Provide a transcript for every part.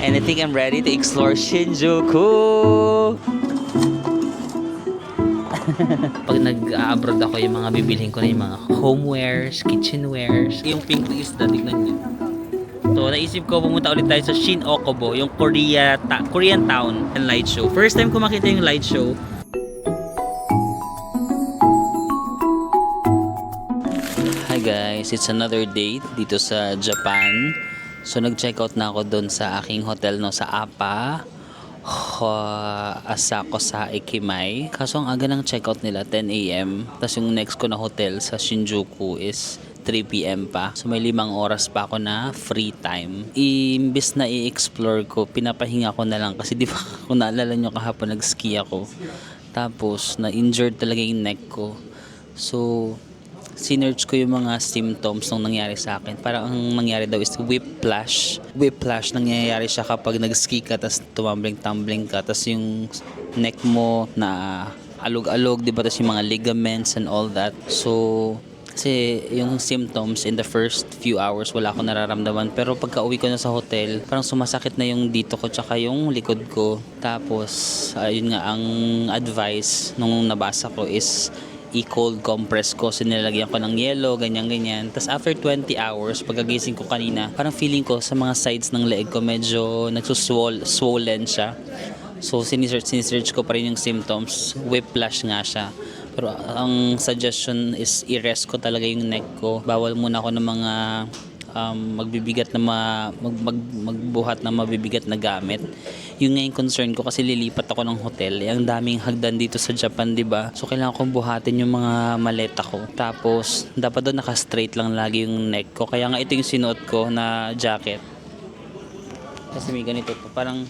And I think I'm ready to explore Shinjuku. Pag nag-abroad ako, yung mga bibilhin ko na yung mga homewares, kitchenwares. Yung pink na isda, tignan nyo. So, naisip ko pumunta ulit tayo sa Shin Okubo, yung Korean town and light show. First time ko makita yung light show. Hi guys, it's another day dito sa Japan. So, nag-check out na ako doon sa aking hotel no, sa APA. Asako sa Ikimai. Kaso ang aga ng checkout nila 10 AM. Tapos yung next ko na hotel sa Shinjuku is 3 PM pa. So may 5 oras pa ako na free time. Imbis na i-explore ko, pinapahinga ko na lang kasi di ba kung naalala nyo kahapon nag-ski ako. Tapos na-injured talaga yung neck ko. So sinearch ko yung mga symptoms nung nangyari sa akin. Parang ang nangyari daw is whiplash. Whiplash, nangyayari siya kapag nag-ski ka, tapos tumambling-tumbling ka, tapos yung neck mo na alog-alog, di ba? Tapos yung mga ligaments and all that. So, kasi yung symptoms in the first few hours, wala akong nararamdaman. Pero pagka uwi ko na sa hotel, parang sumasakit na yung dito ko tsaka yung likod ko. Tapos, yun nga, ang advice nung nabasa ko is i-cold compress ko, sinilagyan ko ng yelo, ganyan-ganyan. Tapos after 20 hours, pagkagising ko kanina, parang feeling ko sa mga sides ng leeg ko medyo swollen siya. So sinisearch ko pa rin yung symptoms. Whiplash nga siya. Pero ang suggestion is i-rest ko talaga yung neck ko. Bawal muna ako ng mga magbibigat na magbuhat na mabibigat na gamit. Yung nga yung concern ko kasi lilipat ako ng hotel. Ang daming hagdan dito sa Japan, 'di ba? So kailangan kong buhatin yung mga maleta ko. Tapos dapat doon naka-straight lang lagi yung neck ko. Kaya nga ito yung sinuot ko na jacket. Kasi may ganito pa. Parang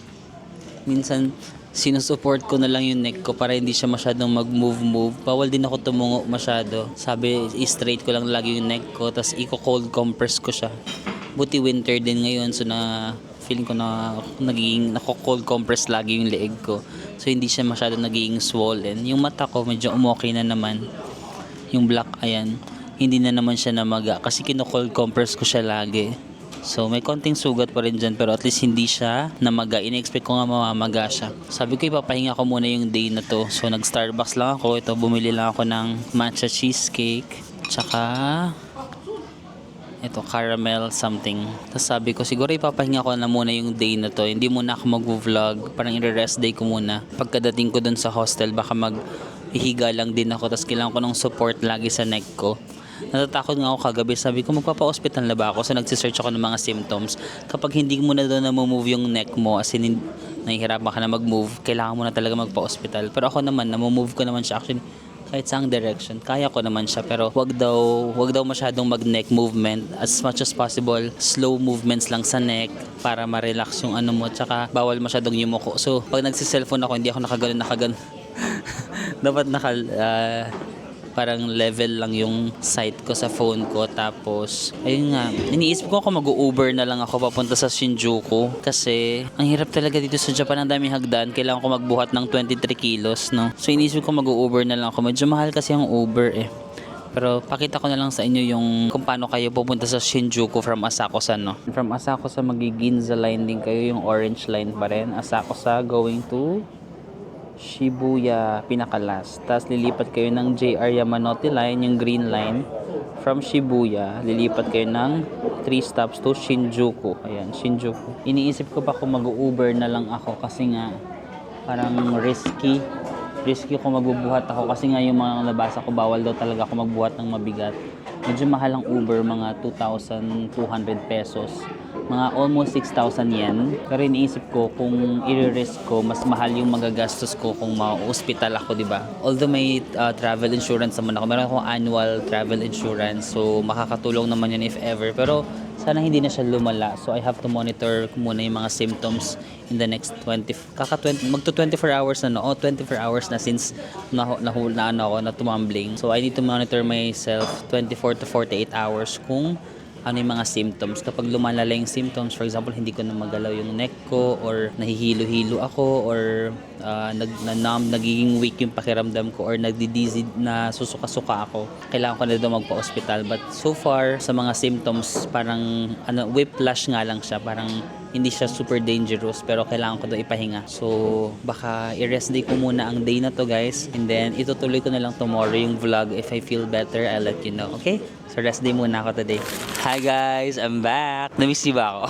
minsan sinusupport ko na lang yung neck ko para hindi siya masyadong mag-move. Bawal din ako tumungo masyado. Sabi, i-straight ko lang lagi yung neck ko, tapos i-cold compress ko siya. Buti winter din ngayon, so na feeling ko na nagiging nako-cold compress lagi yung leeg ko. So hindi siya masyadong nagiging swollen. Yung mata ko medyo umokay na naman. Yung black, ayan, hindi na naman siya namaga kasi kino-cold compress ko siya lagi. So may konting sugat pa rin dyan pero at least hindi siya namaga. Ina-expect ko nga mamamaga siya. Sabi ko ipapahinga ko muna yung day na to. So nag Starbucks lang ako. Ito bumili lang ako ng matcha cheesecake. Tsaka ito caramel something. Tapos sabi ko siguro ipapahinga ko na muna yung day na to. Hindi muna ako mag-vlog. Parang i-rest day ko muna. Pagkadating ko dun sa hostel baka hihiga lang din ako. Tapos kailangan ko ng support lagi sa neck ko. Natatakot nga ako kagabi. Sabi ko magpapa-hospital na ba ako? So nagsisearch ako ng mga symptoms. Kapag hindi mo na doon na-move yung neck mo, as in nahihirapan ka na mag-move, kailangan mo na talaga magpa-hospital. Pero ako naman, na-move ko naman siya. Actually, kahit saang direction, kaya ko naman siya. Pero wag daw masyadong mag-neck movement. As much as possible, slow movements lang sa neck para ma-relax yung ano mo. Tsaka bawal masyadong yumuko. So pag nagsiselfone ako, hindi ako nakaganon. Dapat parang level lang yung sight ko sa phone ko. Tapos ayun nga, iniisip ko ako mag-Uber na lang ako papunta sa Shinjuku kasi ang hirap talaga dito sa Japan. Ang daming hagdan, kailangan ko magbuhat ng 23 kilos, no? So iniisip ko mag-Uber na lang ako. Medyo mahal kasi ang Uber pero pakita ko na lang sa inyo yung kung paano kayo pupunta sa Shinjuku from Asakusa, no? From Asakusa Ginza line din kayo, yung orange line pa rin. Asakusa going to Shibuya, pinakalas. Tapos lilipat kayo ng JR Yamanote line, yung green line. From Shibuya, lilipat kayo ng 3 stops to Shinjuku. Ayan, Shinjuku. Iniisip ko pa kung mag-Uber na lang ako kasi nga parang risky kung magbubuhat ako kasi nga yung mga nabasa ko bawal daw talaga ako magbuhat ng mabigat. Medyo mahal ang Uber, mga 2,200 pesos. Mga almost 6,000 yen. Pero iniisip ko kung i-risk ko, mas mahal yung magagastos ko kung ma-hospital ako, di ba? Although may travel insurance naman ako. Meron akong annual travel insurance. So makakatulong naman yun if ever. Pero sana hindi na siya lumala. So I have to monitor muna yung mga symptoms in the next magto 24 hours na, no? 24 hours na since na tumambling. So I need to monitor myself 24 to 48 hours kung ano yung mga symptoms. Kapag lumalala yung symptoms, for example, hindi ko na magalaw yung neck ko or nahihilo-hilo ako or nagiging weak yung pakiramdam ko or nagdi-dizzy na susuka-suka ako, kailangan ko na daw magpa-hospital. But so far, sa mga symptoms, parang whiplash nga lang siya. Parang hindi siya super dangerous pero kailangan ko daw ipahinga. So baka i-rest day ko muna ang day na to guys, and then itutuloy ko na lang tomorrow yung vlog. If I feel better, I'll let you know. Okay? So rest day muna ako today. Hi guys, I'm back. Na-miss niyo ba ako?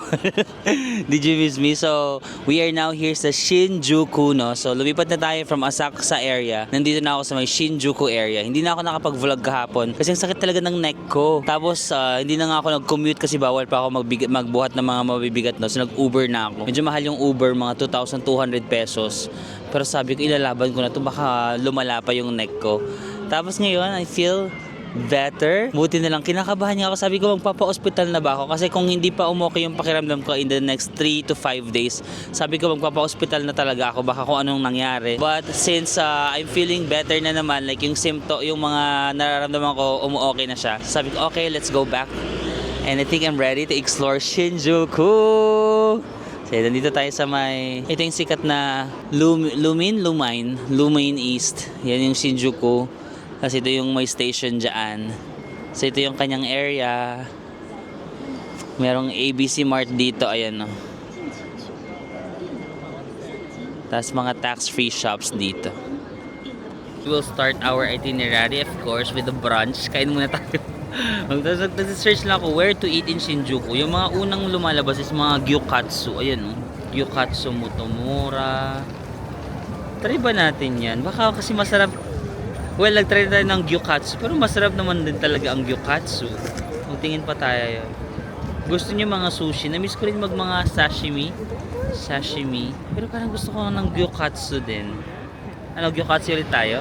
Did you miss me? So we are now here sa Shinjuku, no? So lumipat na tayo from Asakusa area. Nandito na ako sa may Shinjuku area. Hindi na ako nakapag-vlog kahapon kasi ang sakit talaga ng neck ko. Tapos hindi na nga ako nag-commute kasi bawal pa ako magbuhat ng mga mabibigat, no? So nag-Uber na ako. Medyo mahal yung Uber, mga 2,200 pesos. Pero sabi ko ilalaban ko na to, baka lumala pa yung neck ko. Tapos ngayon I feel better. Buti na lang, kinakabahan niya ako. Sabi ko, magpapa-hospital na ba ako? Kasi kung hindi pa umokay yung pakiramdam ko in the next 3 to 5 days, sabi ko, magpapa-hospital na talaga ako. Baka kung anong nangyari. But since I'm feeling better na naman, like yung yung mga nararamdaman ko, umuokay na siya. Sabi ko, okay, let's go back. And I think I'm ready to explore Shinjuku. So, nandito tayo sa may... Ito yung sikat na Lumine East. Yan yung Shinjuku. Kasi ito yung may station dyan. So ito yung kanyang area. Merong ABC Mart dito. Ayan, no. Tapos mga tax-free shops dito. We'll start our itinerary, of course, with the brunch. Kain muna tayo. Mag-search lang ako where to eat in Shinjuku. Yung mga unang lumalabas is mga gyukatsu. Ayan, no. Gyukatsu Motomura. Try ba natin yan? Baka kasi masarap. Well, nag-try tayo ng gyukatsu, pero masarap naman din talaga ang gyukatsu. Magtingin pa tayo. Gusto niyo mga sushi? Na-miss ko rin mga sashimi. Pero parang gusto ko ng gyukatsu din. Ano, gyukatsu ulit tayo?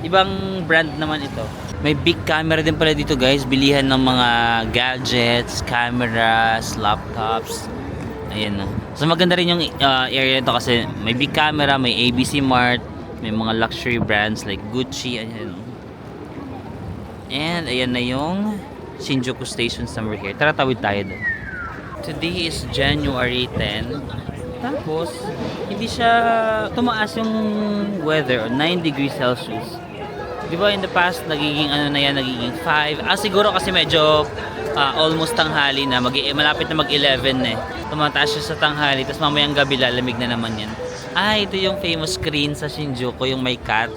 Ibang brand naman ito. May big camera din pala dito guys. Bilihan ng mga gadgets, cameras, laptops. Ayan na. So maganda rin yung area nito kasi may big camera, may ABC Mart, may mga luxury brands like Gucci, ayan. And ayan na yung Shinjuku Station somewhere here. Tara, tawid tayo doon. Today is January 10. Tapos, hindi siya tumaas yung weather, 9 degrees Celsius. Di ba in the past, nagiging nagiging 5. Siguro kasi medyo almost tanghali na. Malapit na mag-11 eh. Tumataas siya sa tanghali, tapos mamayang gabi lalamig na naman yan. Ito yung famous screen sa Shinjuku, yung may cat.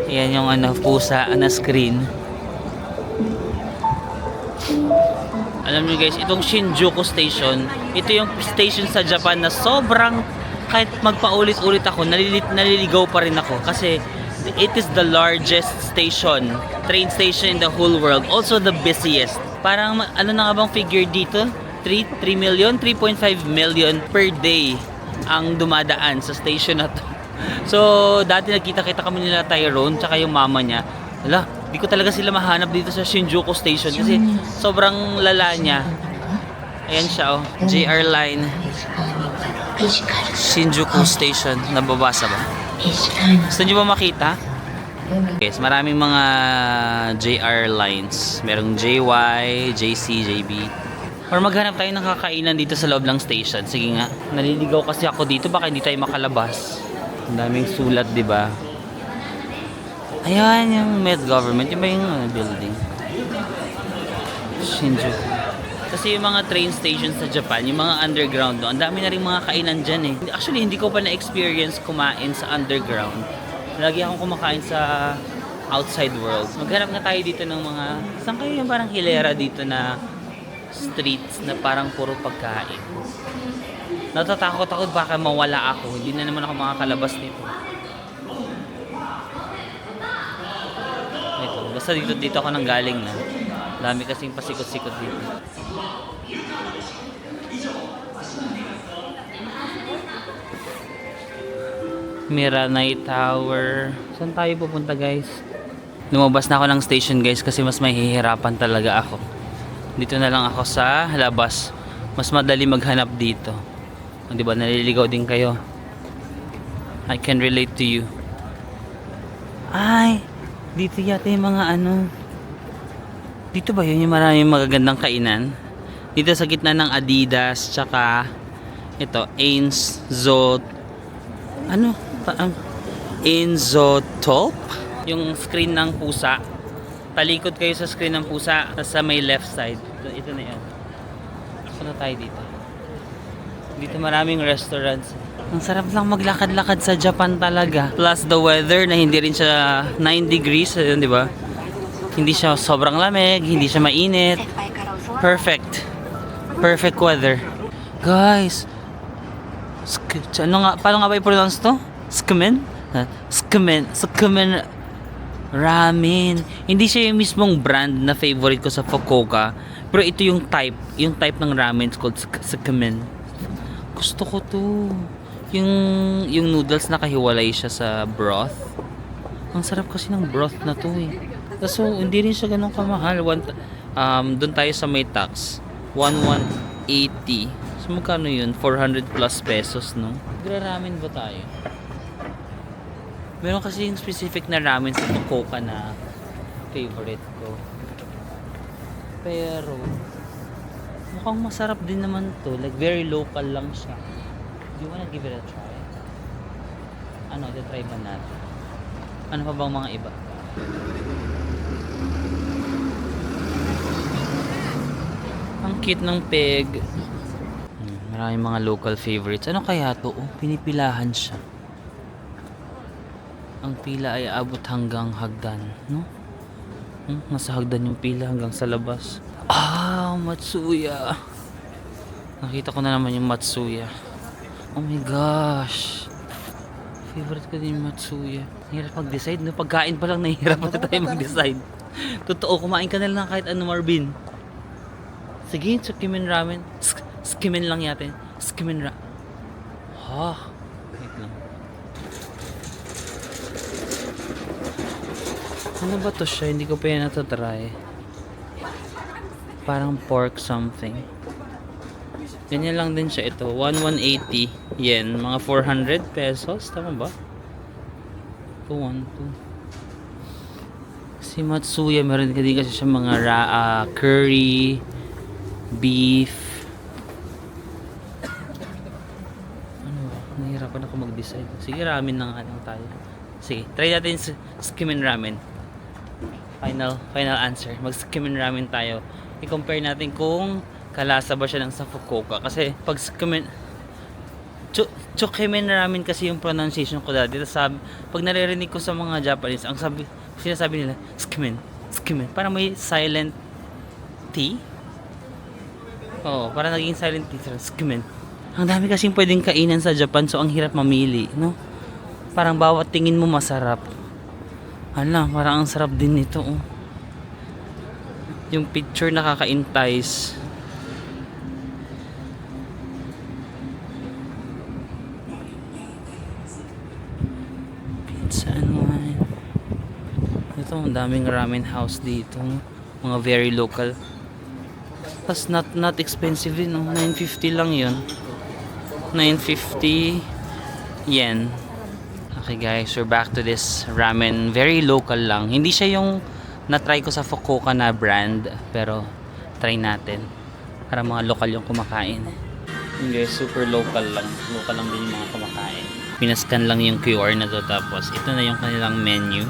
Yan yung pusa na screen. Alam niyo guys, itong Shinjuku Station, ito yung station sa Japan na sobrang, kahit magpaulit-ulit ako, naliligaw pa rin ako. Kasi it is the largest train station in the whole world. Also the busiest. Parang, ano na nga bang figure dito? 3 million, 3.5 million per day ang dumadaan sa station na to. So, dati nagkita-kita kami nila Tyrone tsaka yung mama niya. Hala, di ko talaga sila mahanap dito sa Shinjuku Station kasi sobrang lala niya. Ayan siya, oh. JR Line Shinjuku Station. Nababasa ba? Gusto niyo ba makita? Yes, maraming mga JR lines. Merong JY, JC, JB. Or maghanap tayo ng kakainan dito sa loob ng station. Sige nga. Naliligaw kasi ako dito. Baka hindi tayo makalabas. Ang daming sulat, di ba? Ayan, yung Met Government. Yung ba yung building? Shinjuku. Kasi yung mga train stations sa Japan, yung mga underground doon, ang dami na rin mga kainan dyan eh. Actually, hindi ko pa na-experience kumain sa underground. Lagi akong kumakain sa outside world. Maghanap na tayo dito ng mga... Saan kayo yung parang hilera dito na streets na parang puro pagkain? Natatakot ako baka mawala ako. Hindi na naman ako makakalabas dito. Ito, basta dito ako nang galing na. Dami kasing pasikot-sikot dito. Miranay Tower. Saan tayo pupunta guys? Lumabas na ako ng station guys kasi mas mahihirapan talaga ako. Dito na lang ako sa labas. Mas madali maghanap dito. Di ba naliligaw din kayo? I can relate to you. Ay, dito yata yung mga dito ba yun yung maraming magagandang kainan? Dito sa gitna ng Adidas tsaka ito, Inzotop? Yung screen ng pusa. Talikod kayo sa screen ng pusa sa may left side. Ito na yan. So Punta tayo dito. Dito maraming restaurants. Ang sarap lang maglakad-lakad sa Japan talaga. Plus the weather na hindi rin siya 9 degrees, ayun, di ba? Hindi siya sobrang lamig, hindi siya mainit. Perfect. Perfect weather. Guys, paano nga ba i-pronounce to? Skumen? Skumen ramen. Hindi siya yung mismong brand na favorite ko sa Fukuoka. Pero ito yung type ng ramen called Skumen. Gusto ko to. Yung noodles nakahiwalay siya sa broth. Ang sarap kasi ng broth na to eh. So, hindi rin siya ganun kamahal. Doon tayo sa may tax. 1180. So, magkano yun? 400 plus pesos, no? Ramen ba tayo? Meron kasi yung specific na ramen sa Fukuoka na favorite ko. Pero, mukhang masarap din naman to. Like, very local lang siya. Do you wanna give it a try? Ano, try ba natin? Ano pa bang mga iba? Ang cute ng pig. Maraming mga local favorites. Ano kaya to? Oh, pinipilahan siya. Ang pila ay abot hanggang hagdan, no? Nasa hagdan yung pila hanggang sa labas. Matsuya. Nakita ko na naman yung matsuya. Oh my gosh. Favorite ko din yung matsuya. Hirap mag-decide, no? Pagkain pa lang nahihirap na tayo mag-decide. Totoo, kumain ka na lang kahit ano, Marvin. Sige, Tsukimen ramen. Skimen lang yata. Skimen ramen. Wait lang. Ano ba to siya? Hindi ko pa yan natatry. Parang pork something. Ganyan lang din siya ito. 1180 yen. Mga 400 pesos. Tama ba? 212. Si Matsuya, meron din kasi siya mga curry, beef. Ano ba? Nahihirapan ako mag-decide. Sige, ramen na nga lang tayo. Sige, try natin Skimen ramen. Final answer. Mag-Skimen ramen tayo. I-compare natin kung kalasa ba siya ng sa Fukuoka. Kasi pag Skimen Tsukimen ramen kasi yung pronunciation ko dati. Pag naririnig ko sa mga Japanese, sinasabi nila Skimen. Parang may silent T. Oo, parang naging silent T. Skimen. Ang dami kasing pwedeng kainan sa Japan, so ang hirap mamili, no? Parang bawat tingin mo masarap. Hala, parang ang sarap din nito, oh. Yung picture nakaka-entice. Pizza and wine. Ito, ang daming ramen house dito. Mga very local. Tapos not expensive din, no? 950 lang yun. 950 yen. Okay guys, we're back to this ramen. Very local lang. Hindi siya yung na-try ko sa Fukuoka na brand. Pero, try natin. Para mga local yung kumakain. Yung guys, super local lang. Local lang din yung mga kumakain. Pinascan lang yung QR na to. Tapos, ito na yung kanilang menu.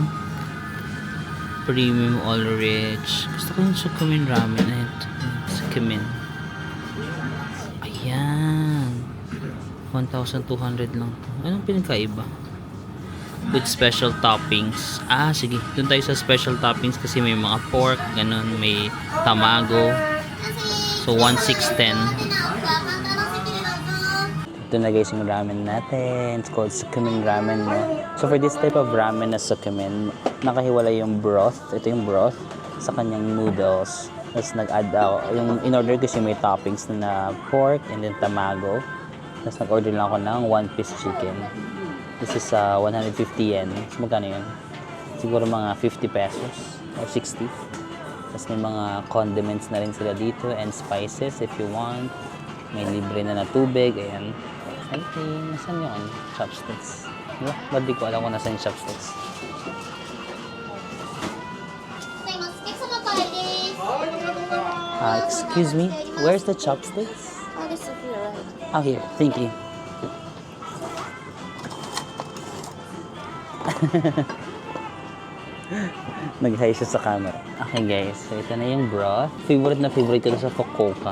Premium all rich. Gusto ko yung Tsukimen ramen. Tsukimen. Ayan. 1,200 lang to. Anong pinagkaiba? With special toppings. Sige. Doon tayo sa special toppings kasi may mga pork, ganun, may tamago. So 1,610. Ito na guys yung ramen natin. It's called Tsukimen ramen. So for this type of ramen na Tsukimen, nakahiwalay yung broth. Ito yung broth sa kanyang noodles. Tapos nag-add ako. Yung in-order kasi may toppings na pork and then tamago. Tapos nag-order lang ako ng 1-piece chicken. This is 150 yen. So, magkano yun? Siguro mga 50 pesos or 60. Tapos may mga condiments na rin sila dito and spices if you want. May libre na tubig. Ayan. Okay, nasan yun? Chopsticks. Diba? Ba't di ko alam kung nasan yung chopsticks? Excuse me, where's the chopsticks? This is here, right? Oh, here. Thank you. Nag-hi siya sa camera. Okay guys, so ito na yung broth. Favorite ko na sa Fukuoka.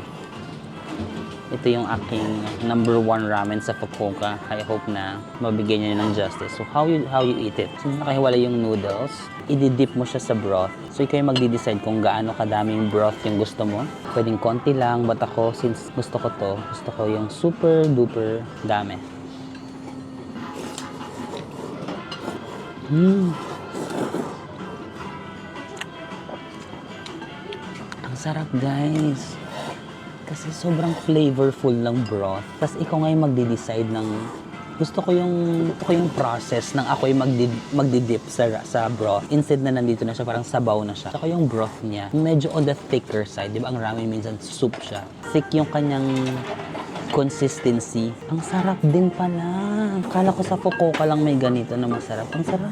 Ito yung aking number 1 ramen sa Fukuoka. I hope na mabigyan niya ng justice. So how you eat it? Since nakahiwala yung noodles, i-dip mo siya sa broth. So ikaw yung magde-decide kung gaano kadaming broth yung gusto mo. Pwedeng konti lang, but ako since gusto ko yung super duper dami. Ang sarap, guys. Kasi sobrang flavorful ng broth. Tapos ikaw nga yung magde-decide ng gusto ko yung process ng ako yung magdi-dip sa broth. Instead na nandito na siya, parang sabaw na siya. Saka yung broth niya, medyo on the thicker side. Di ba ang ramen minsan soup siya. Thick yung kanyang consistency. Ang sarap din pala. Kala ko sa Fukuoka lang may ganito na masarap. Ang sarap.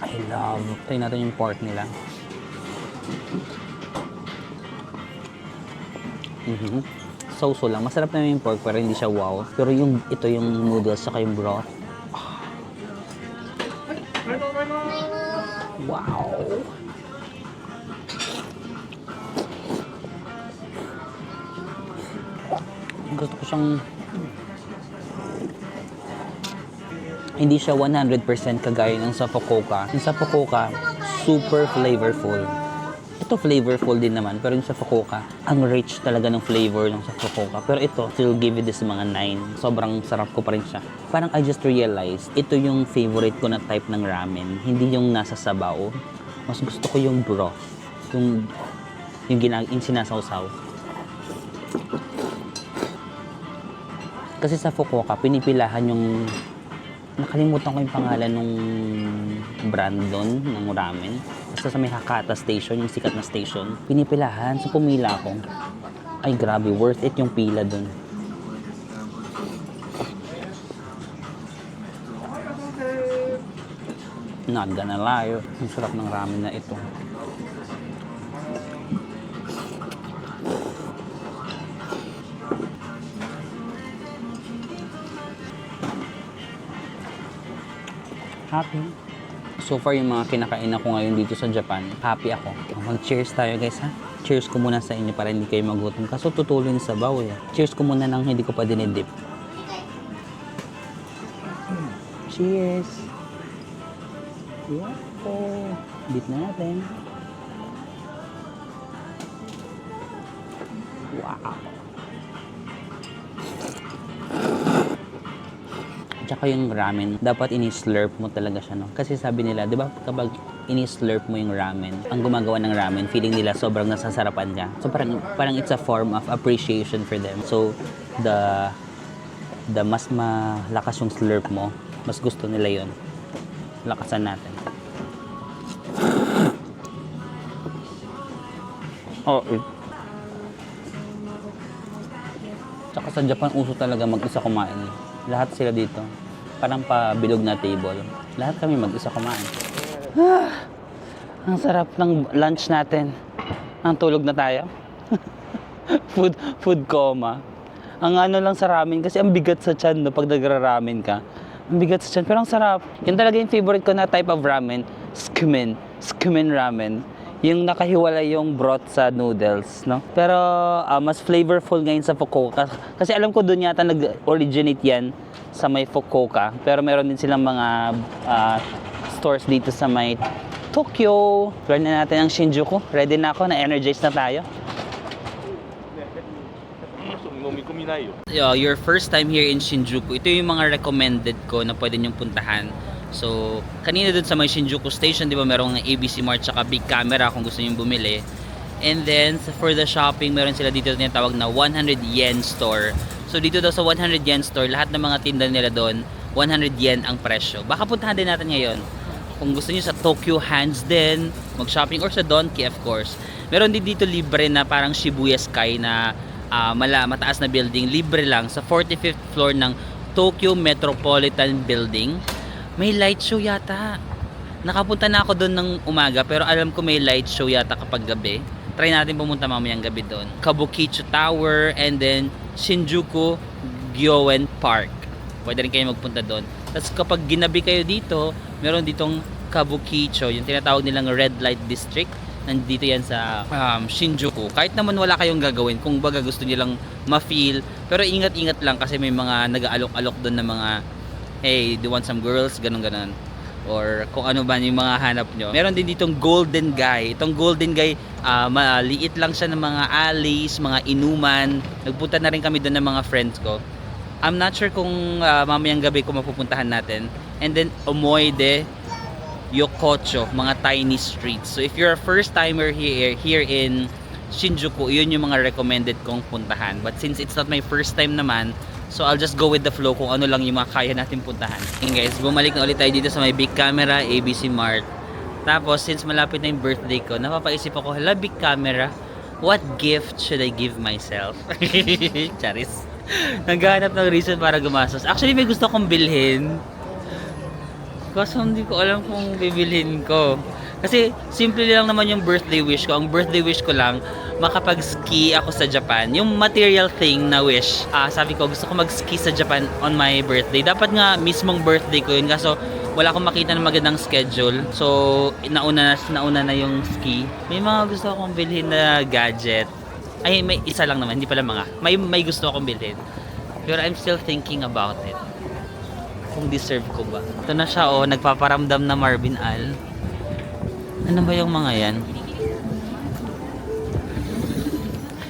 I love. Try natin yung pork nila. So lang. Masarap na yung pork pero hindi siya wow. Pero ito yung noodles saka yung broth. Wow! Gusto ko siyang hindi siya 100% kagaya ng sa Fukuoka. Yung sa Fukuoka, super flavorful. Ito flavorful din naman, pero yung sa Fukuoka, ang rich talaga ng flavor ng sa Fukuoka. Pero ito, still give it this mga 9. Sobrang sarap ko pa rin siya. Parang I just realized, ito yung favorite ko na type ng ramen. Hindi yung nasa sabaw. Mas gusto ko yung broth. Yung sinasawsaw. Kasi sa Fukuoka, pinipilahan yung nakalimutan ko yung pangalan nung brand doon, ng ramen. Basta sa may Hakata Station, yung sikat na station. Pinipilahan, so pumila ako. Ay grabe, worth it yung pila doon. Not gonna lie, ang sarap ng ramen na ito. Happy. So far yung mga kinakain ako ngayon dito sa Japan, happy ako. Mag-cheers tayo guys ha. Cheers ko muna sa inyo para hindi kayo magutom. Kaso tutuloy yung sabaw eh. Cheers ko muna nang hindi ko pa dinidip. Cheers! Yeah po. Dip na natin. Wow! Tsaka yung ramen, dapat ini-slurp mo talaga siya, no? Kasi sabi nila, di ba, kapag ini-slurp mo yung ramen, ang gumagawa ng ramen, feeling nila sobrang nasasarapan ka. So parang it's a form of appreciation for them. So the mas malakas yung slurp mo, mas gusto nila yon. Lakasan natin. Oh, tsaka sa Japan, uso talaga mag-isa kumain. Lahat sila dito. Parang pabilog na table. Lahat kami mag-isa kumain. Ang sarap ng lunch natin. Ang tulog na tayo. food coma. Ang ano lang sa ramen kasi ang bigat sa tiyan, no, pag nagra-ramen ka. Ang bigat sa tiyan pero ang sarap. Yun talaga yung favorite ko na type of ramen. Tsukumen ramen. Yung nakahiwalay yung broth sa noodles, no? Pero mas flavorful ngayon sa Fukuoka. Kasi alam ko doon yata nag-originate yan sa may Fukuoka. Pero meron din silang mga stores dito sa may Tokyo. Learn na natin ang Shinjuku. Ready na ako, na-energize na tayo. Your first time here in Shinjuku, ito yung mga recommended ko na pwede nyong puntahan. So, kanina dun sa may Shinjuku Station, di ba, merong ABC Mart tsaka Big Camera kung gusto nyo bumili. And then, for the shopping, meron sila dito na tawag na 100 yen store. So, dito daw sa 100 yen store, lahat ng mga tinda nila doon, 100 yen ang presyo. Baka puntahan din natin ngayon. Kung gusto niyo sa Tokyo Hands din, mag-shopping, or sa Donki, of course. Meron din dito libre na parang Shibuya Sky na mataas na building. Libre lang sa 45th floor ng Tokyo Metropolitan Building. May light show yata. Nakapunta na ako doon ng umaga pero alam ko may light show yata kapag gabi. Try natin pumunta mamayang gabi doon. Kabukicho Tower and then Shinjuku Gyoen Park. Pwede rin kayo magpunta doon. Tapos kapag ginabi kayo dito, meron ditong Kabukicho, yung tinatawag nilang red light district. Nandito yan sa Shinjuku. Kahit naman wala kayong gagawin, kung baga gusto niyo lang ma-feel, pero ingat-ingat lang kasi may mga nag-aalok-alok doon na mga, hey, do you want some girls? Ganon-ganon. Or kung ano ba yung mga hanap nyo. Meron din ditong Golden Guy. Itong Golden Guy, maliit lang siya ng mga alleys, mga inuman. Nagpunta na rin kami doon ng mga friends ko. I'm not sure kung mamayang gabi kung mapupuntahan natin. And then Omoide, Yokocho, mga tiny streets. So if you're a first timer here in Shinjuku, yun yung mga recommended kong puntahan. But since it's not my first time naman, so I'll just go with the flow kung ano lang yung mga kaya natin puntahan. Okay guys, bumalik na ulit tayo dito sa may Big Camera, ABC Mart. Tapos since malapit na yung birthday ko, napapaisip ako, hala Big Camera, what gift should I give myself? Charis. Naghahanap ng reason para gumastos. Actually may gusto kong bilhin. Kasi hindi ko alam kung bibilhin ko. Kasi simple lang naman yung birthday wish ko. Ang birthday wish ko lang, makapag-ski ako sa Japan. Yung material thing na wish. Sabi ko, gusto ko mag-ski sa Japan on my birthday. Dapat nga mismong birthday ko yun. Kaso wala akong makita ng magandang schedule. So, nauna na yung ski. May mga gusto akong bilhin na gadget. Ay, may isa lang naman. Hindi pala mga. May gusto akong bilhin. Pero I'm still thinking about it. Kung deserve ko ba. Ito na siya, oh. Nagpaparamdam na Marvin Al. Ano ba yung mga yan?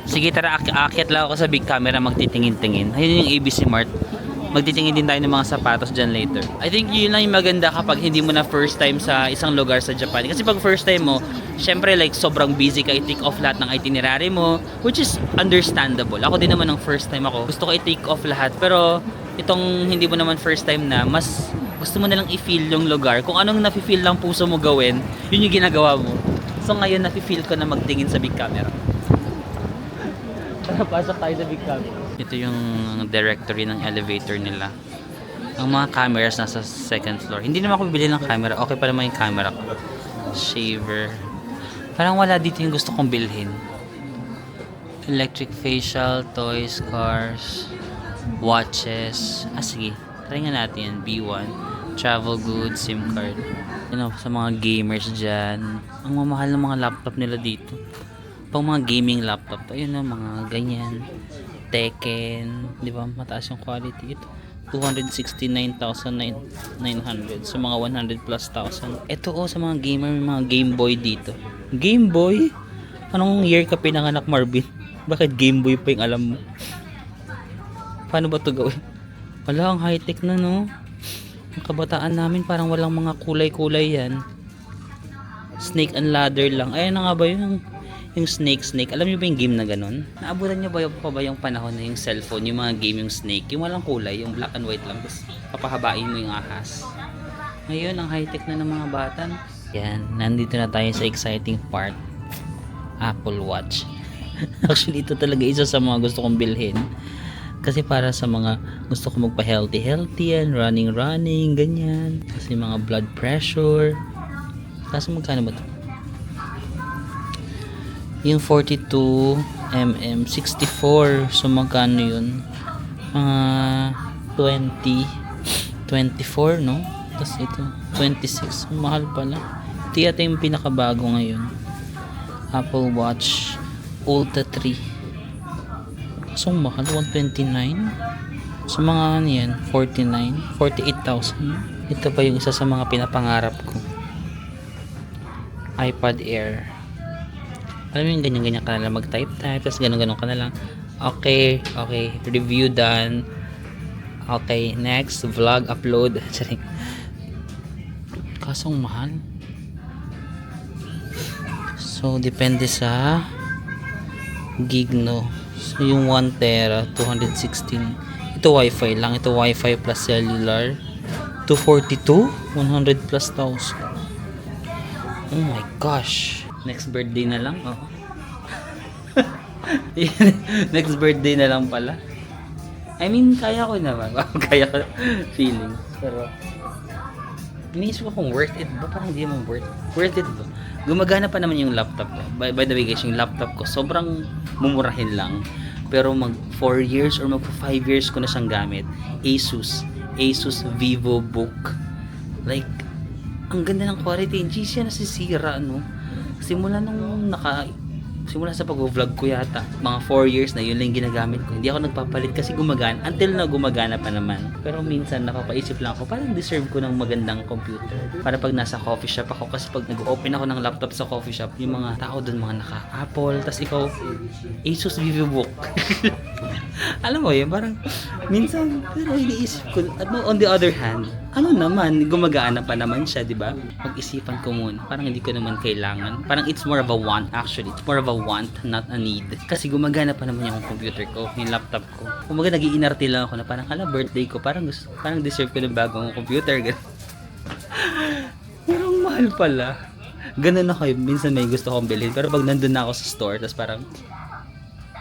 Sige, tara, aakyat lang ako sa Big Camera, magtitingin-tingin. Ayun yung ABC Mart. Magtitingin din tayo ng mga sapatos dyan later. I think yun lang yung maganda kapag hindi mo na first time sa isang lugar sa Japan. Kasi pag first time mo, syempre like sobrang busy ka, i-take off lahat ng itinerary mo, which is understandable. Ako din naman ng first time ako. Gusto ko i-take off lahat, pero itong hindi mo naman first time na, mas gusto mo nalang i-feel yung lugar. Kung anong nafe-feel lang puso mo gawin, yun yung ginagawa mo. So ngayon nafe-feel ko na magtingin sa Big Camera. Tara, pasok tayo sa Big Camera. Ito yung directory ng elevator nila. Ang mga cameras nasa second floor. Hindi naman ako bibili ng camera. Okay pa naman yung camera ko. Shaver. Parang wala dito yung gusto kong bilhin. Electric facial, toys, cars, watches. Sige. Try nga natin yan. B1. Travel goods, SIM card. Sa mga gamers dyan. Ang mamahal ng mga laptop nila dito. Pang mga gaming laptop. Ayun na, mga ganyan. Tekken. Di ba? Mataas yung quality. Ito. 269,900. So, mga 100 plus thousand. Ito sa mga gamer, may mga Game Boy dito. Game Boy? Anong year ka pinanganak, Marvin? Bakit Game Boy pa yung alam mo? Paano ba ito gawin? Wala, ang high-tech na, no? Ang kabataan namin, parang walang mga kulay-kulay yan. Snake and ladder lang. Ayan na nga ba yun? Yung snake. Alam niyo ba yung game na ganun? Naabutan niyo ba yung panahon na yung cellphone, yung mga game yung snake, yung walang kulay, yung black and white lang, tapos papahabain mo yung ahas. Ngayon, ang high-tech na ng mga bata. Yan, nandito na tayo sa exciting part. Apple Watch. Actually, ito talaga isa sa mga gusto kong bilhin. Kasi para sa mga gusto ko magpa-healthy yan, running, ganyan. Kasi mga blood pressure. Kaso magkano ba ito? Yung 42mm 64, so magkano yun? 24, no? Tapos ito 26, mahal pala. Ito yata yung pinakabago ngayon, Apple Watch Ultra 3. So mahal, 129. So mga ano yan, 48,000. Ito pa yung isa sa mga pinapangarap ko, iPad Air. Alam mo yung ganyan-ganyan ka na lang mag-type, tapos ganun-ganun ka na lang. Okay, review done. Okay, next, vlog, upload. Kasong mahal. So, depende sa gig, no? So, yung 1 tera, 216. Ito wifi lang. Ito wifi plus cellular. 242? 100 plus thousand. Oh my gosh. Next birthday na lang. Next birthday na lang pala. I mean, kaya ko naman. Kaya ko feeling. Pero, iniisip ko kung worth it ba? Parang hindi naman worth it ba? Gumagana pa naman yung laptop ko. By the way guys, yung laptop ko, sobrang mumurahin lang. Pero mag 4 years or mag 5 years ko na siyang gamit. Asus VivoBook. Like, ang ganda ng quality, hindi siya nasisira, no? Simula sa pag-vlog ko yata, mga 4 years na yun lang yung ginagamit ko. Hindi ako nagpapalit kasi gumagana. Until na gumagana pa naman. Pero minsan napapaisip lang ako, parang deserve ko ng magandang computer. Para pag nasa coffee shop ako, kasi pag nag-open ako ng laptop sa coffee shop, yung mga tao doon, mga naka-Apple, tas ikaw, Asus VivoBook. Alam mo yun, parang minsan, pero iniisip ko, on the other hand, ano naman, gumagana pa naman siya, di ba? Pag-isipan ko muna, parang hindi ko naman kailangan. Parang it's more of a want, actually. It's more of a want, not a need. Kasi gumagana pa naman yung computer ko, yung laptop ko. Kumaga, nag-iinarte lang ako na parang, birthday ko, parang deserve ko ng bagong computer. Parang mahal pala. Ganun ako, minsan may gusto kong bilhin. Pero pag nandun na ako sa store, tapos parang,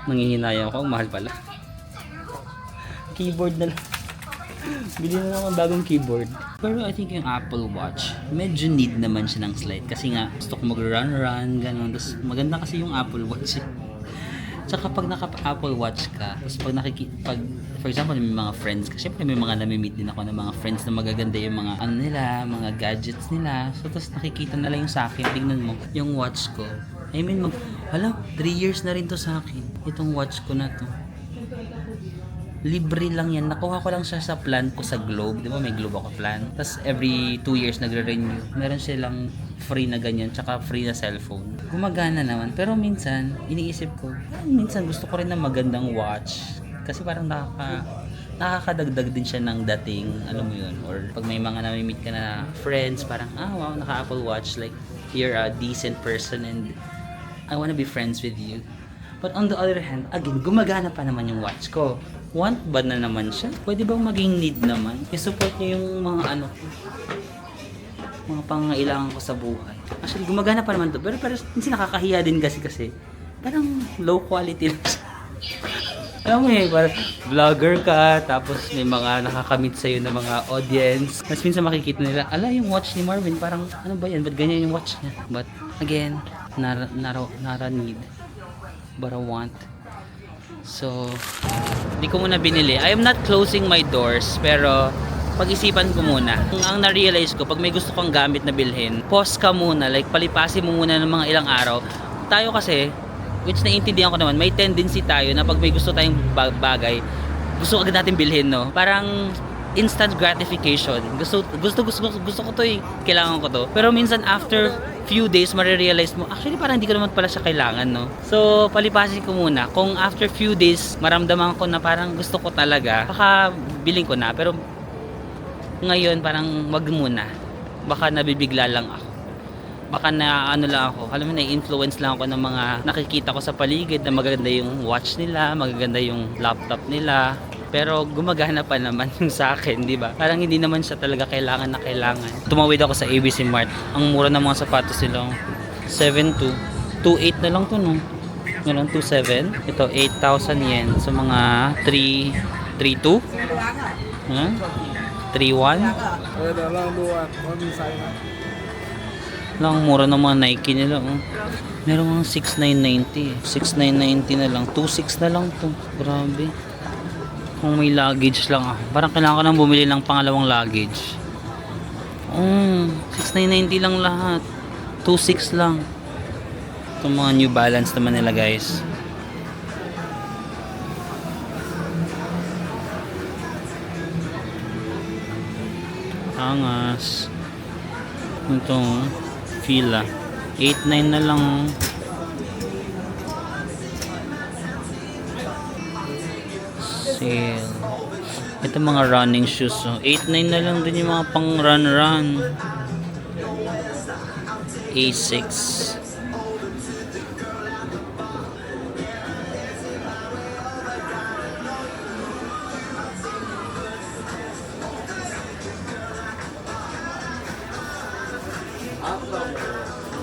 nangihinayang ako, mahal pala. Keyboard na lang. Bili na lang ang bagong keyboard. Pero I think yung Apple Watch, medyo need naman siya ng slide. Kasi nga, gusto ko mag-run, gano'n. Tapos maganda kasi yung Apple Watch. Tsaka pag naka-Apple Watch ka, tapos pag for example, may mga friends, kasi syempre may mga nami-meet din ako ng mga friends na magaganda yung mga ano nila, mga gadgets nila. So, tapos nakikita na lang yung sa akin. Tingnan mo, yung watch ko. I mean, 3 years na rin to sa akin. Itong watch ko na to. Libre lang yan. Nakuha ko lang siya sa plan ko sa Globe. Di ba may Globe ako plan? Tapos every 2 years nagre-renew. Meron silang free na ganyan. Tsaka free na cellphone. Gumagana naman. Pero minsan, iniisip ko, minsan gusto ko rin ng magandang watch. Kasi parang nakakadagdag din siya ng dating. Alam mo yun. Or pag may mga nami-meet ka na friends, parang, wow, naka-Apple Watch. Like, you're a decent person and I wanna be friends with you. But on the other hand, again, gumagana pa naman yung watch ko. Want ba na naman siya? Pwede bang maging need naman? I-support niyo yung mga mga pangangailangan ko sa buhay. Actually, gumagana pa naman to. Pero minsan nakakahiya din kasi parang low quality lang siya. Alam mo parang vlogger ka, tapos may mga nakakamit sa'yo na mga audience. Mas minsan makikita nila, yung watch ni Marvin, parang, ano ba yan? Ba't ganyan yung watch niya? But, again, not a need, but a want. So, hindi ko muna binili. I am not closing my doors, pero pag-isipan ko muna. Ang na-realize ko, pag may gusto kang gamit na bilhin, pause ka muna, like palipasin mo muna ng mga ilang araw. Tayo kasi, which naiintindihan ko naman, may tendency tayo na pag may gusto tayong bagay, gusto agad natin bilhin, no? Parang instant gratification. Gusto ko to eh. Kailangan ko to. Pero minsan after few days, marirealize mo, actually parang hindi ko naman pala siya kailangan, no? So, palipasin ko muna. Kung after few days, maramdaman ko na parang gusto ko talaga, baka bilhin ko na. Pero ngayon, parang wag muna. Baka nabibigla lang ako. Baka na lang ako. Alam mo, na-influence lang ako ng mga nakikita ko sa paligid na magaganda yung watch nila, magaganda yung laptop nila. Pero gumagana pa naman yung sa akin, di ba? Parang hindi naman siya talaga kailangan na kailangan. Tumawid ako sa ABC Mart. Ang mura ng mga sapatos nila. 7.2. 2.8 na lang to, no? Meron 2.7. Ito, 8,000 yen. So, mga 3.2? 3.1? Lang, mura ng mga Nike nila, oh. Meron mga 6,990. 6,990 na lang. 2.6 na lang to. Grabe. Kung may luggage lang ako. Parang kailangan ko nang bumili ng pangalawang luggage. 6,990 lang lahat. 2.6 lang. Itong mga New Balance naman nila, guys. Angas. Itong Fila. 8.9 na lang. Sale. Ito mga running shoes. 8.9 na lang din yung mga pang run. A6.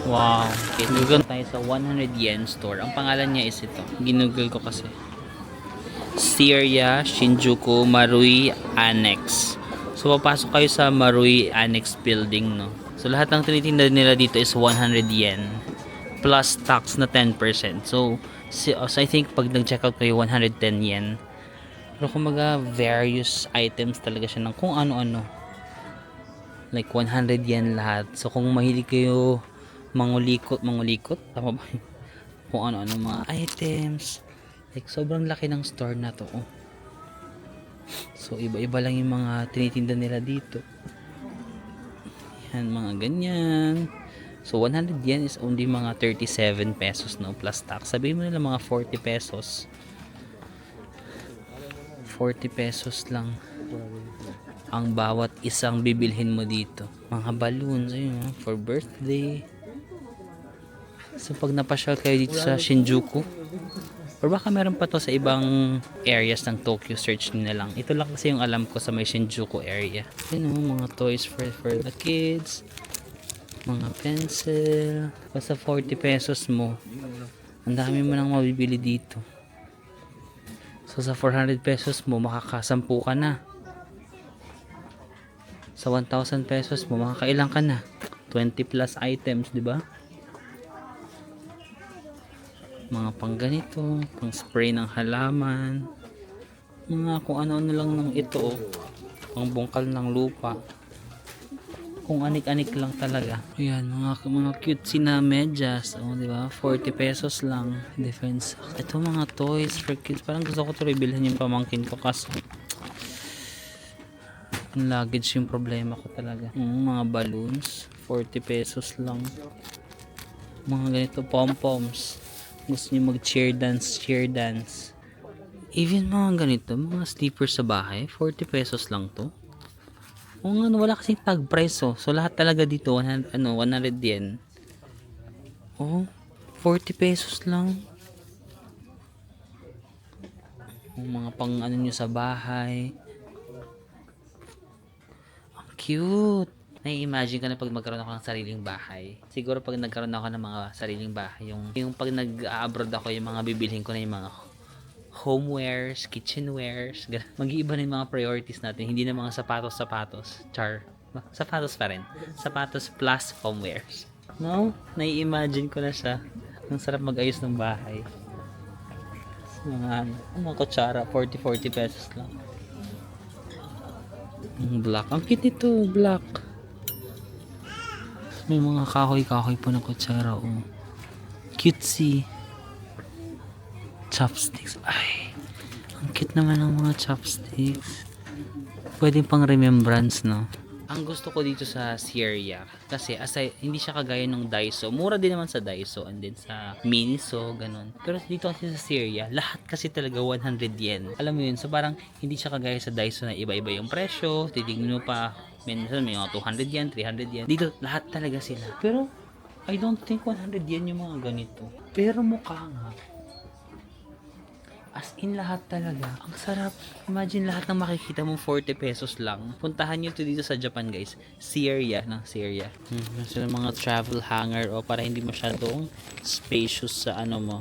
Wow. Okay, Google tayo sa 100 yen store. Ang pangalan niya is ito. Ginugol ko kasi. Seiya Shinjuku Marui Annex. So papasok kayo sa Marui Annex building, no. So lahat ng tinitinda nila dito is 100 yen plus tax na 10%. So I think pag nag-check out kayo 110 yen. Pero kumaga various items talaga siya ng kung ano-ano. Like 100 yen lahat. So kung mahilig kayo mangulikot, tama ba? Kung ano-ano mga items. Like sobrang laki ng store na to. Oh. So iba-iba lang yung mga tinitinda nila dito. Yan, mga ganyan. So 100 yen is only mga 37 pesos no, plus tax. Sabihin mo nila mga 40 pesos. 40 pesos lang ang bawat isang bibilhin mo dito. Mga balloons, ayun, for birthday. So pag napasyal kayo dito sa Shinjuku, or baka meron pa to sa ibang areas ng Tokyo, search nyo na lang. Ito lang kasi yung alam ko sa may Shinjuku area. Ayun, mga toys for the kids, mga pencil. Basta 40 pesos mo, ang dami mo nang mabibili dito. So sa 400 pesos mo, makakasampu ka na. Sa 1,000 pesos mo, makakailang ka na. 20 plus items, di ba? Mga pang ganito, pang spray ng halaman, mga kung ano-ano lang ng ito, pang bungkal ng lupa, kung anik-anik lang talaga. Ayan, mga cutesy na medyas, oh, di ba? 40 pesos lang. Defense. Ito mga toys for kids. Parang gusto ko ito bilhin yung pamangkin ko kasi yung luggage yung problema ko talaga. Mga balloons, 40 pesos lang. Mga ganito, pom-poms. Gusto niyo mag cheer dance. Even mga ganito, mga sleepers sa bahay, 40 pesos lang to. O nga, wala kasing tag price, oh. So lahat talaga dito 100 yen. Oh, 40 pesos lang. Yung mga pang ano nyo sa bahay. Ang cute. Nai-imagine ko na pag magkaroon ako ng sariling bahay. Siguro pag nagkaroon ako ng mga sariling bahay, yung pag nag-abroad ako, yung mga bibilhin ko na yung mga homewares, kitchenwares, mag-iiba na yung mga priorities natin. Hindi na mga sapatos. Char. Sapatos pa rin. Sapatos plus homewares. No? Nai-imagine ko na siya. Ang sarap mag-ayos ng bahay. Mga kutsara, 40 pesos lang. Black. Ang cute ito, black. May mga kahoy-kahoy po na kutsara. Oh. Cutesy. Chopsticks. Ay, ang cute naman ng mga chopsticks. Pwedeng pang remembrance, no? Ang gusto ko dito sa Sierra, kasi aside, hindi siya kagaya ng Daiso. Mura din naman sa Daiso and then sa Miniso, ganun. Pero dito kasi sa Sierra, lahat kasi talaga 100 yen. Alam mo yun, so parang hindi siya kagaya sa Daiso na iba-iba yung presyo. Titignan mo pa, minsan may mga 200 yen, 300 yen. Dito, lahat talaga sila. Pero, I don't think 100 yen yung mga ganito. Pero mukha nga. As in lahat talaga. Ang sarap. Imagine lahat ng makikita mo 40 pesos lang. Puntahan nyo to dito sa Japan, guys. Sierra. So, mga travel hanger o para hindi masyadong spacious sa ano mo.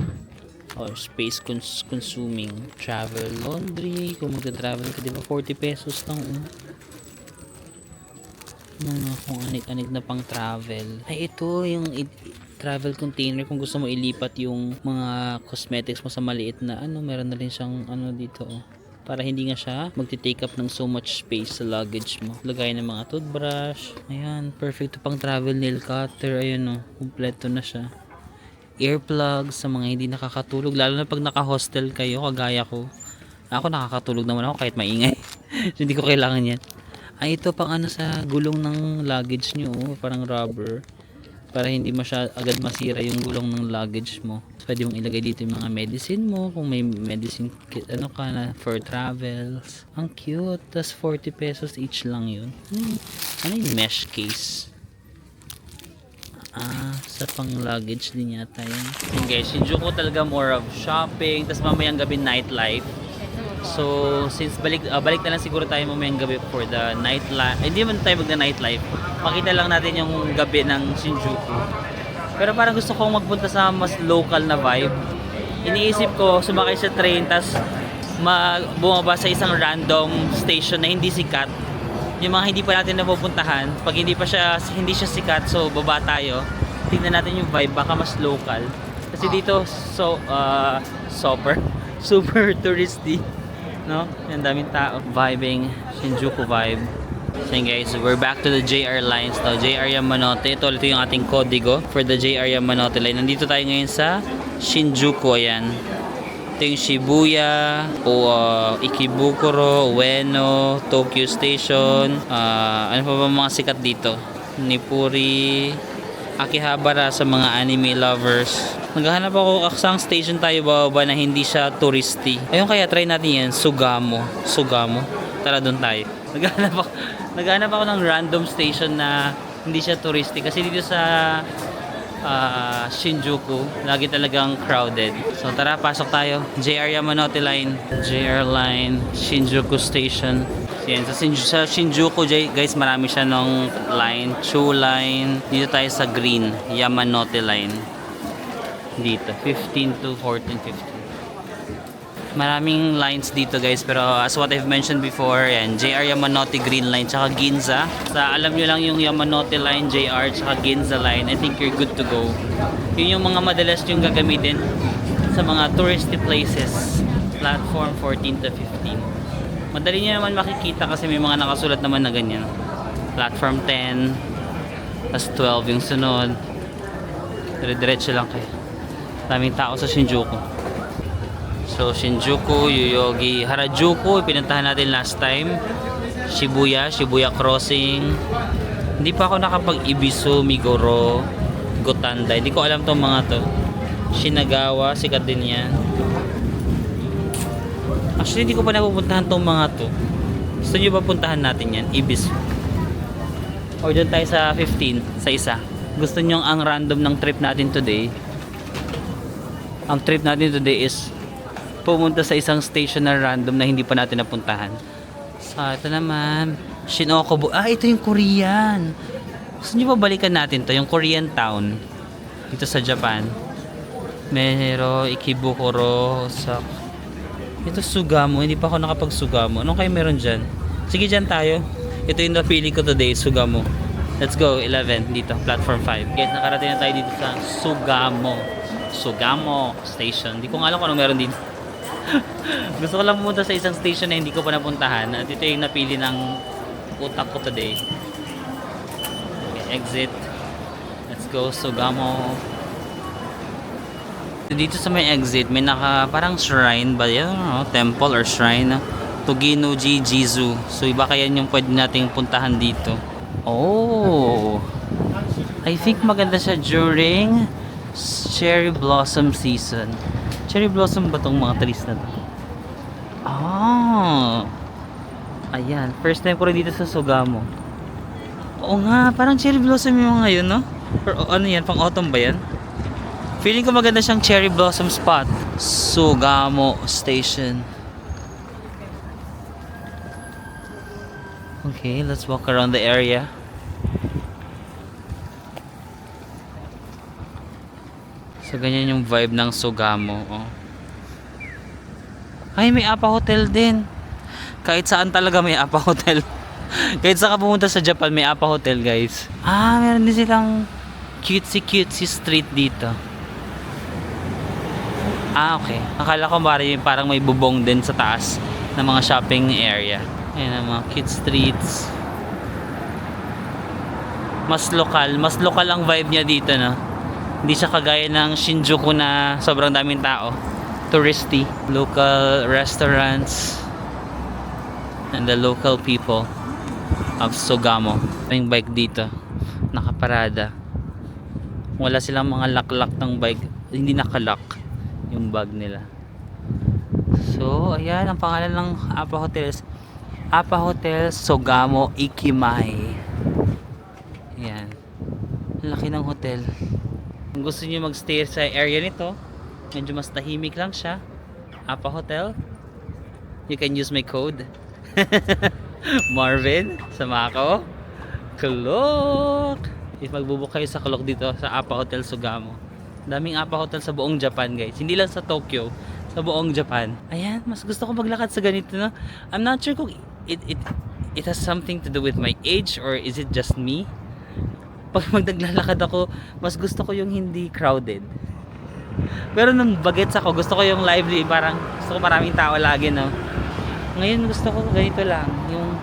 Or space consuming. Travel laundry. Kung magta-travel ka, diba 40 pesos lang. Mga kung anik-anik na pang travel. Ay, ito yung travel container kung gusto mo ilipat yung mga cosmetics mo sa maliit na ano, meron na rin siyang ano dito, oh. Para hindi nga siya magti-take up ng so much space sa luggage mo. Lagay ng mga toothbrush. Ayan, perfect to pang travel. Nail cutter, ayun, oh, kumpleto na siya. Earplugs sa mga hindi nakakatulog, lalo na pag naka-hostel kayo kagaya ko. Ako nakakatulog naman ako kahit maingay. Hindi ko kailangan yan. Ay, ito pang ano sa gulong ng luggage nyo, oh, parang rubber. Para hindi agad masira yung gulong ng luggage mo. Pwede mong ilagay dito yung mga medicine mo. Kung may medicine kit, ano ka na, for travels. Ang cute. Tas 40 pesos each lang yun. Ano yung mesh case? Sa pang luggage din yata yun. Okay, Shinjuku talaga more of shopping. Tas mamayang gabi nightlife. So, since balik na lang siguro tayo mamayang gabi for the nightlife. Hindi man tayo mag-nightlife. Makita lang natin yung gabi ng Shinjuku. Pero parang gusto kong magpunta sa mas local na vibe. Iniisip ko sumakay sa train tas bumaba sa isang random station na hindi sikat. Yung mga hindi pa natin napupuntahan, pag hindi siya sikat, so baba tayo. Tingnan natin yung vibe, baka mas local. Kasi dito super touristy, no? Yung daming tao, vibing, Shinjuku vibe. So yun guys, we're back to the JR lines now. JR Yamanote. Ito ulit yung ating kodigo for the JR Yamanote line. Nandito tayo ngayon sa Shinjuku. Ayan. Ito yung Shibuya, Ikebukuro, Ueno, Tokyo Station. Ano pa ba mga sikat dito? Nippuri, Akihabara sa mga anime lovers. Naghahanap ako saan station tayo bababa na hindi siya touristy. Ayun, kaya try natin yan. Sugamo. Tara doon tayo. Naghahanap ako ng random station na hindi siya touristy kasi dito sa Shinjuku lagi talagang crowded. So tara, pasok tayo. JR Yamanote line, JR line, Shinjuku station. Yan, sa Shinjuku guys, marami siya ng line, Chu line. Dito tayo sa green, Yamanote line. Dito, 15 to 14, 15. Maraming lines dito guys, pero as what I've mentioned before, yan, JR Yamanote Green Line tsaka Ginza. Alam nyo lang yung Yamanote Line, JR tsaka Ginza Line, I think you're good to go. Yun yung mga madalas yung gagamitin sa mga touristy places. Platform 14 to 15. Madali nyo naman makikita kasi may mga nakasulat naman na ganyan. Platform 10, tas 12 yung sunod. Dire-diretso lang kayo. Daming tao sa Shinjuku. So Shinjuku, Yoyogi, Harajuku, pinuntahan natin last time. Shibuya Crossing. Hindi pa ako nakapag-Ibisu, Migoro, Gotanda. Hindi ko alam tong mga to. Shinagawa, sikat din yan. Actually, hindi ko pa napupuntahan tong mga to. Gusto nyo ba puntahan natin yan? Ibisu. O dyan tayo sa 15, sa isa. Gusto nyo ang random ng trip natin today? Ang trip natin today is pumunta sa isang station na random na hindi pa natin napuntahan. So, ito naman, Shinokobu. Ito yung Korean. Gusto nyo ba balikan natin to? Yung Korean town. Dito sa Japan. Mero, Ikebukuro, ito Sugamo. Hindi pa ako nakapag-Sugamo. Anong kayo meron dyan? Sige, dyan tayo. Ito yung napili ko today, Sugamo. Let's go, 11 dito, platform 5. Guys, nakarating na tayo dito sa Sugamo Station. Hindi ko nga alam kung anong meron dito. Gusto ko lang pumunta sa isang station na hindi ko pa napuntahan at ito yung napili ng utak ko today. Okay, exit. Let's go, Sugamo. Dito sa may exit may parang shrine ba yan? Temple or shrine, Toginoji Jizu. So iba kaya yung pwede nating puntahan dito. Oh, I think maganda siya during cherry blossom season. Cherry blossom ba tong mga trees na to? Ayan, first time ko rin dito sa Sugamo. Oo nga, parang cherry blossom yung ngayon, no? Or ano yan, pang autumn ba yan? Feeling ko maganda siyang cherry blossom spot. Sugamo Station. Okay, let's walk around the area. So ganyan yung vibe ng Sugamo. Ay, may Appa Hotel din. Kahit saan talaga may Appa Hotel. Kahit saan ka pumunta sa Japan, may Appa Hotel, guys. Meron din silang cutesy street dito. Okay. Akala ko parang may bubong din sa taas ng mga shopping area. Ayan ang mga cute streets. Mas lokal ang vibe niya dito, no? Hindi siya kagaya ng Shinjuku na sobrang daming tao. Touristy. Local restaurants and the local people of Sugamo. May bike dito. Nakaparada. Wala silang mga lock ng bike. Hindi nakalock yung bag nila. So, ayan ang pangalan ng Appa Hotels. Appa Hotel Sugamo Ikimai. Ayan. Laki ng hotel. Kung gusto niyo magstay sa area nito, medyo mas tahimik lang siya. Appa Hotel. You can use my code. Marvin, sama ako. Kulok. If magbubook kayo sa Kulok dito sa Appa Hotel Sugamo. Daming Appa Hotel sa buong Japan, guys. Hindi lang sa Tokyo, sa buong Japan. Ayan, mas gusto ko maglakad sa ganito, no? I'm not sure kung it has something to do with my age or is it just me? Pag maglalakad ako, mas gusto ko yung hindi crowded. Pero nung bagets ako, gusto ko yung lively, parang gusto ko maraming tao lagi, no? Ngayon gusto ko ganito lang, yung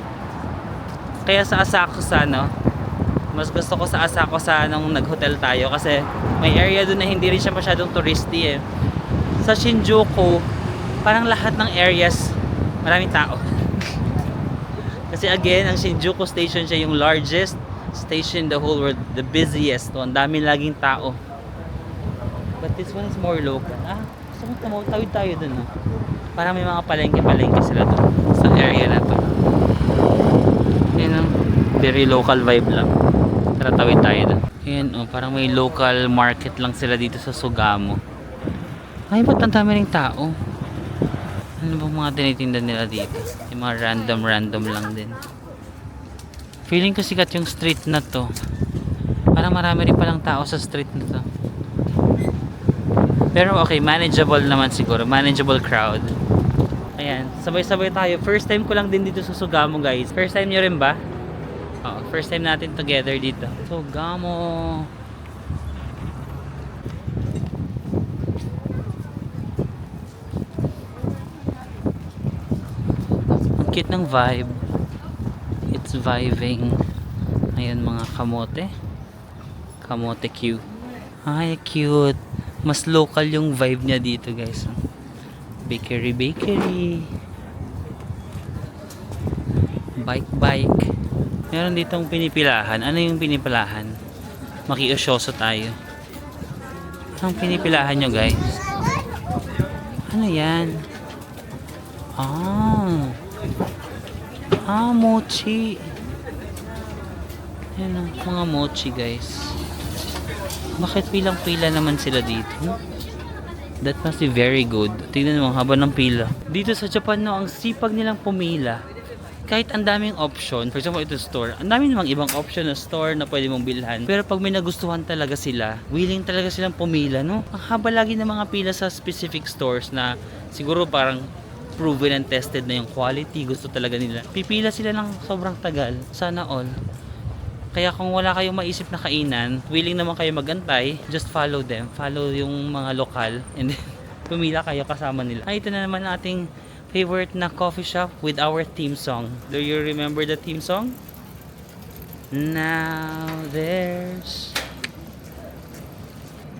Kaya sa Asakusa, no, mas gusto ko sa Asakusa nung nag-hotel tayo kasi may area doon na hindi rin siya masyadong touristy eh. Sa Shinjuku, parang lahat ng areas maraming tao. Kasi again, ang Shinjuku station siya yung largest station in the whole world, the busiest. So, ang dami laging tao. But this one is more local. Gusto mo tawid tayo dun, no? Parang may mga palengke-palengke sila dun sa area na to. Yun, very local vibe lang. Tara, tawid tayo dun. Ayan, parang may local market lang sila dito sa Sugamo. Ay, ba't ang dami ring tao? Ano bang mga tinitinda nila dito? Yung mga random lang din. Feeling ko sikat yung street na to. Parang marami rin palang tao sa street na to. Pero okay, manageable naman siguro. Manageable crowd. Ayan, sabay-sabay tayo. First time ko lang din dito sa Sugamo, guys. First time nyo rin ba? Oo, first time natin together dito. Sugamo. Ang cute ng vibe. It's vibing. Ayan, mga kamote. Kamote Q. Ay, cute. Mas local yung vibe niya dito, guys. Bakery. Bike. Meron ditong pinipilahan. Ano yung pinipilahan? Makiusyoso tayo. Anong pinipilahan nyo, guys? Ano yan? Mochi. Ayan, mga mochi, guys. Bakit pilang-pila naman sila dito? That must be very good. Tingnan mo, haba ng pila. Dito sa Japan, no, ang sipag nilang pumila. Kahit ang daming option, for example, ito store, ang dami namang ibang option na store na pwede mong bilhan. Pero pag may nagustuhan talaga sila, willing talaga silang pumila, no? Ang haba lagi ng mga pila sa specific stores na siguro parang proven and tested na yung quality. Gusto talaga nila. Pipila sila ng sobrang tagal. Sana all. Kaya kung wala kayong maisip na kainan, willing naman kayo magantay, just follow them. Follow yung mga lokal and then pumila kayo kasama nila. Ito na naman ating favorite na coffee shop with our theme song. Do you remember the theme song? Now there's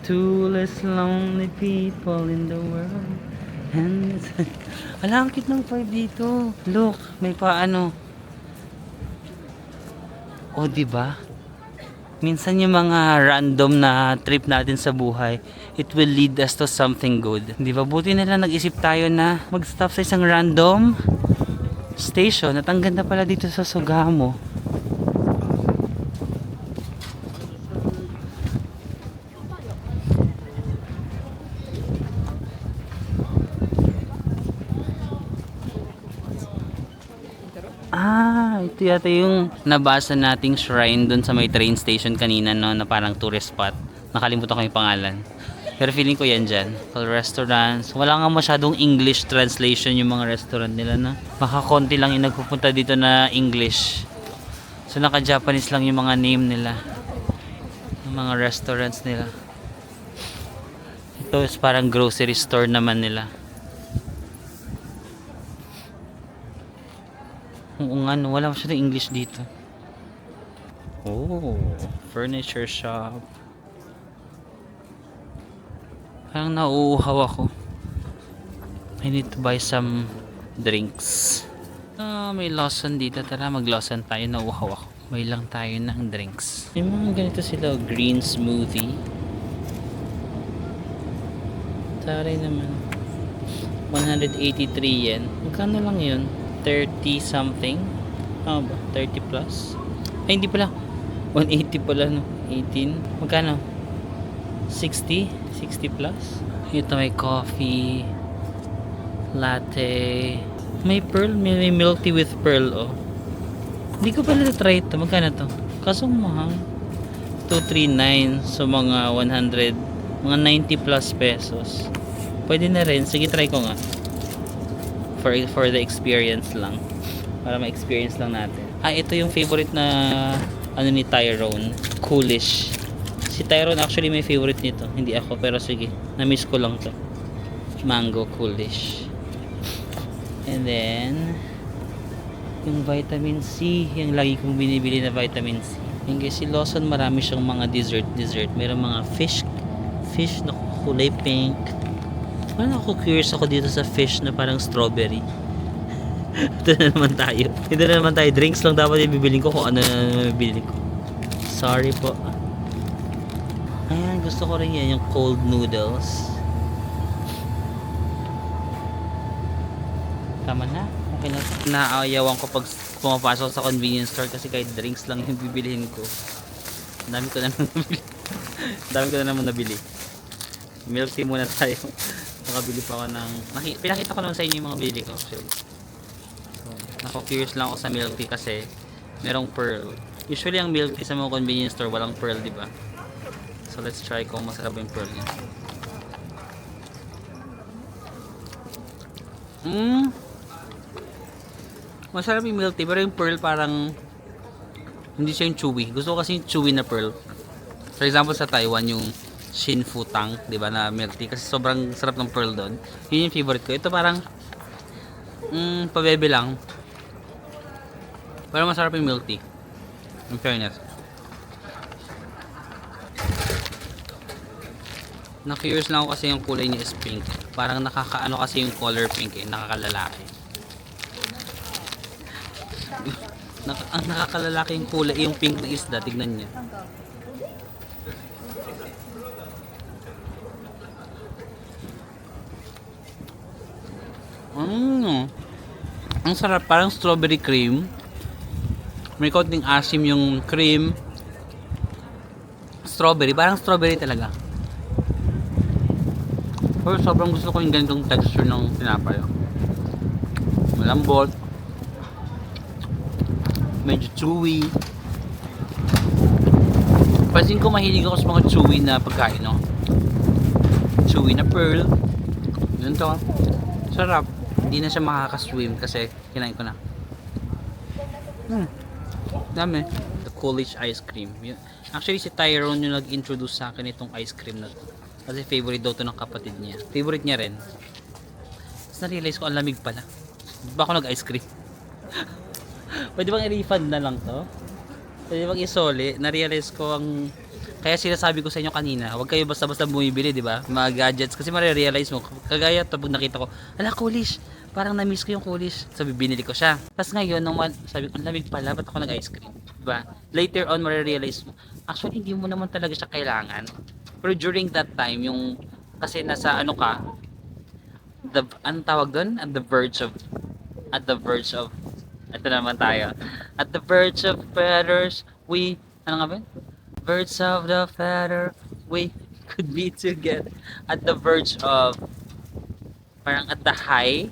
two less lonely people in the world. And ang cute ng vibe dito. Look, may paano. O, diba? Minsan yung mga random na trip natin sa buhay, it will lead us to something good. Diba? Buti na lang nag-isip tayo na mag-stop sa isang random station. At ang ganda pala dito sa Sugamo. Ito yata yung nabasa nating shrine dun sa may train station kanina, no, na parang tourist spot. Nakalimutan ko yung pangalan. Pero feeling ko yan dyan. Well, restaurants. Wala nga masyadong English translation yung mga restaurant nila, no. Baka konti lang yung nagpupunta dito na English. So naka-Japanese lang yung mga name nila. Yung mga restaurants nila. Ito is parang grocery store naman nila. Oo nga, no, wala masyadong English dito. Oh, furniture shop. Parang nauuhaw ako. I need to buy some drinks. May Lawson dito. Tara, mag-Lawson tayo. Nauuhaw ako. May lang tayo ng drinks. May mga ganito sila. Green smoothie. Taray naman. 183 yen. Magkano lang yun? 30 something. Ano ba? 30 plus? Ay, hindi pala. 180 pala, no? 18. Magkano? 60? 60 plus? Ito may coffee. Latte. May pearl. May milk tea with pearl, oh. Hindi ko pala na-try ito. Magkano to? Kasong mahal. 239. So, mga 100. Mga 90 plus pesos. Pwede na rin. Sige, try ko nga. For the experience lang, para ma-experience lang natin. Ito yung favorite na ano ni Tyrone, Coolish. Si Tyrone actually may favorite nito, hindi ako, pero sige, na-miss ko lang to. Mango Coolish. And then Yung vitamin C, yung lagi kong binibili na vitamin C. Yung guys, si Lawson marami siyang mga dessert. Meron mga fish na kulay pink. Parang ako curious ako dito sa fish na parang strawberry. Ito na naman tayo. Drinks lang dapat ibibili ko kung ano na bibili ko. Sorry po. Ayan, gusto ko rin yan, yung cold noodles. Tama na. Okay na. Naayawan ko pag pumapasok sa convenience store kasi kahit drinks lang yung bibilihin ko. Dami ko na naman nabili. Milk tea muna tayo. Nakabili pa ako ng... Pinakita ko naman sa inyo yung mga bili ko actually. Nako-curious lang ako sa milk tea kasi merong pearl. Usually ang milk tea sa mga convenience store walang pearl, di ba? So let's try kung masarap yung pearl niya. Masarap yung milk tea pero yung pearl parang hindi siya yung chewy. Gusto ko kasi yung chewy na pearl. For example sa Taiwan yung Shin Fu Tang, di ba, na milk tea kasi sobrang sarap ng pearl doon. Yun yung favorite ko. Ito parang pabebe lang. Pero masarap yung milk tea. In fairness. Na-curious lang ako kasi yung kulay niya is pink. Parang nakakaano kasi yung color pink eh, nakakalalaki. Ang nakakalalaki yung kulay, yung pink na isda, tignan niyo. Ang sarap, parang strawberry cream. May konting asim yung cream. Strawberry, parang strawberry talaga. Pero sobrang gusto ko yung ganitong texture ng tinapay. Malambot. Medyo chewy. Pansin ko mahilig ako sa mga chewy na pagkain, no? Chewy na pearl. Ganito. Sarap. Hindi na siya makaka-swim kasi kinain ko na. Dami. The Coolidge ice cream. Actually si Tyrone yung nag-introduce sa akin itong ice cream na to. Kasi favorite daw to ng kapatid niya. Favorite niya rin. Tapos na-realize ko ang lamig pala. Ba ako nag-ice cream? Pwede bang i-refund na lang to? Pwede bang isoli? Na-realize ko ang... Kaya sinasabi ko sa inyo kanina, huwag kayo basta-basta bumibili, di ba? Mga gadgets. Kasi marirealize mo. Kagaya to pag nakita ko, ala, Coolidge. Parang na-miss ko yung Coolidge. Sabi, binili ko siya. Tapos ngayon, sabi ko, ang lamig pala, ba't ako nag-ice cream? Diba? Later on, marirealize mo, actually, hindi mo naman talaga siya kailangan. Pero during that time, yung, kasi nasa ano ka, anong tawag doon? At the verge of, ito naman tayo. At the verge of feathers, ano nga ba? Birds of the feather, we could be together. At the verge of, parang at the high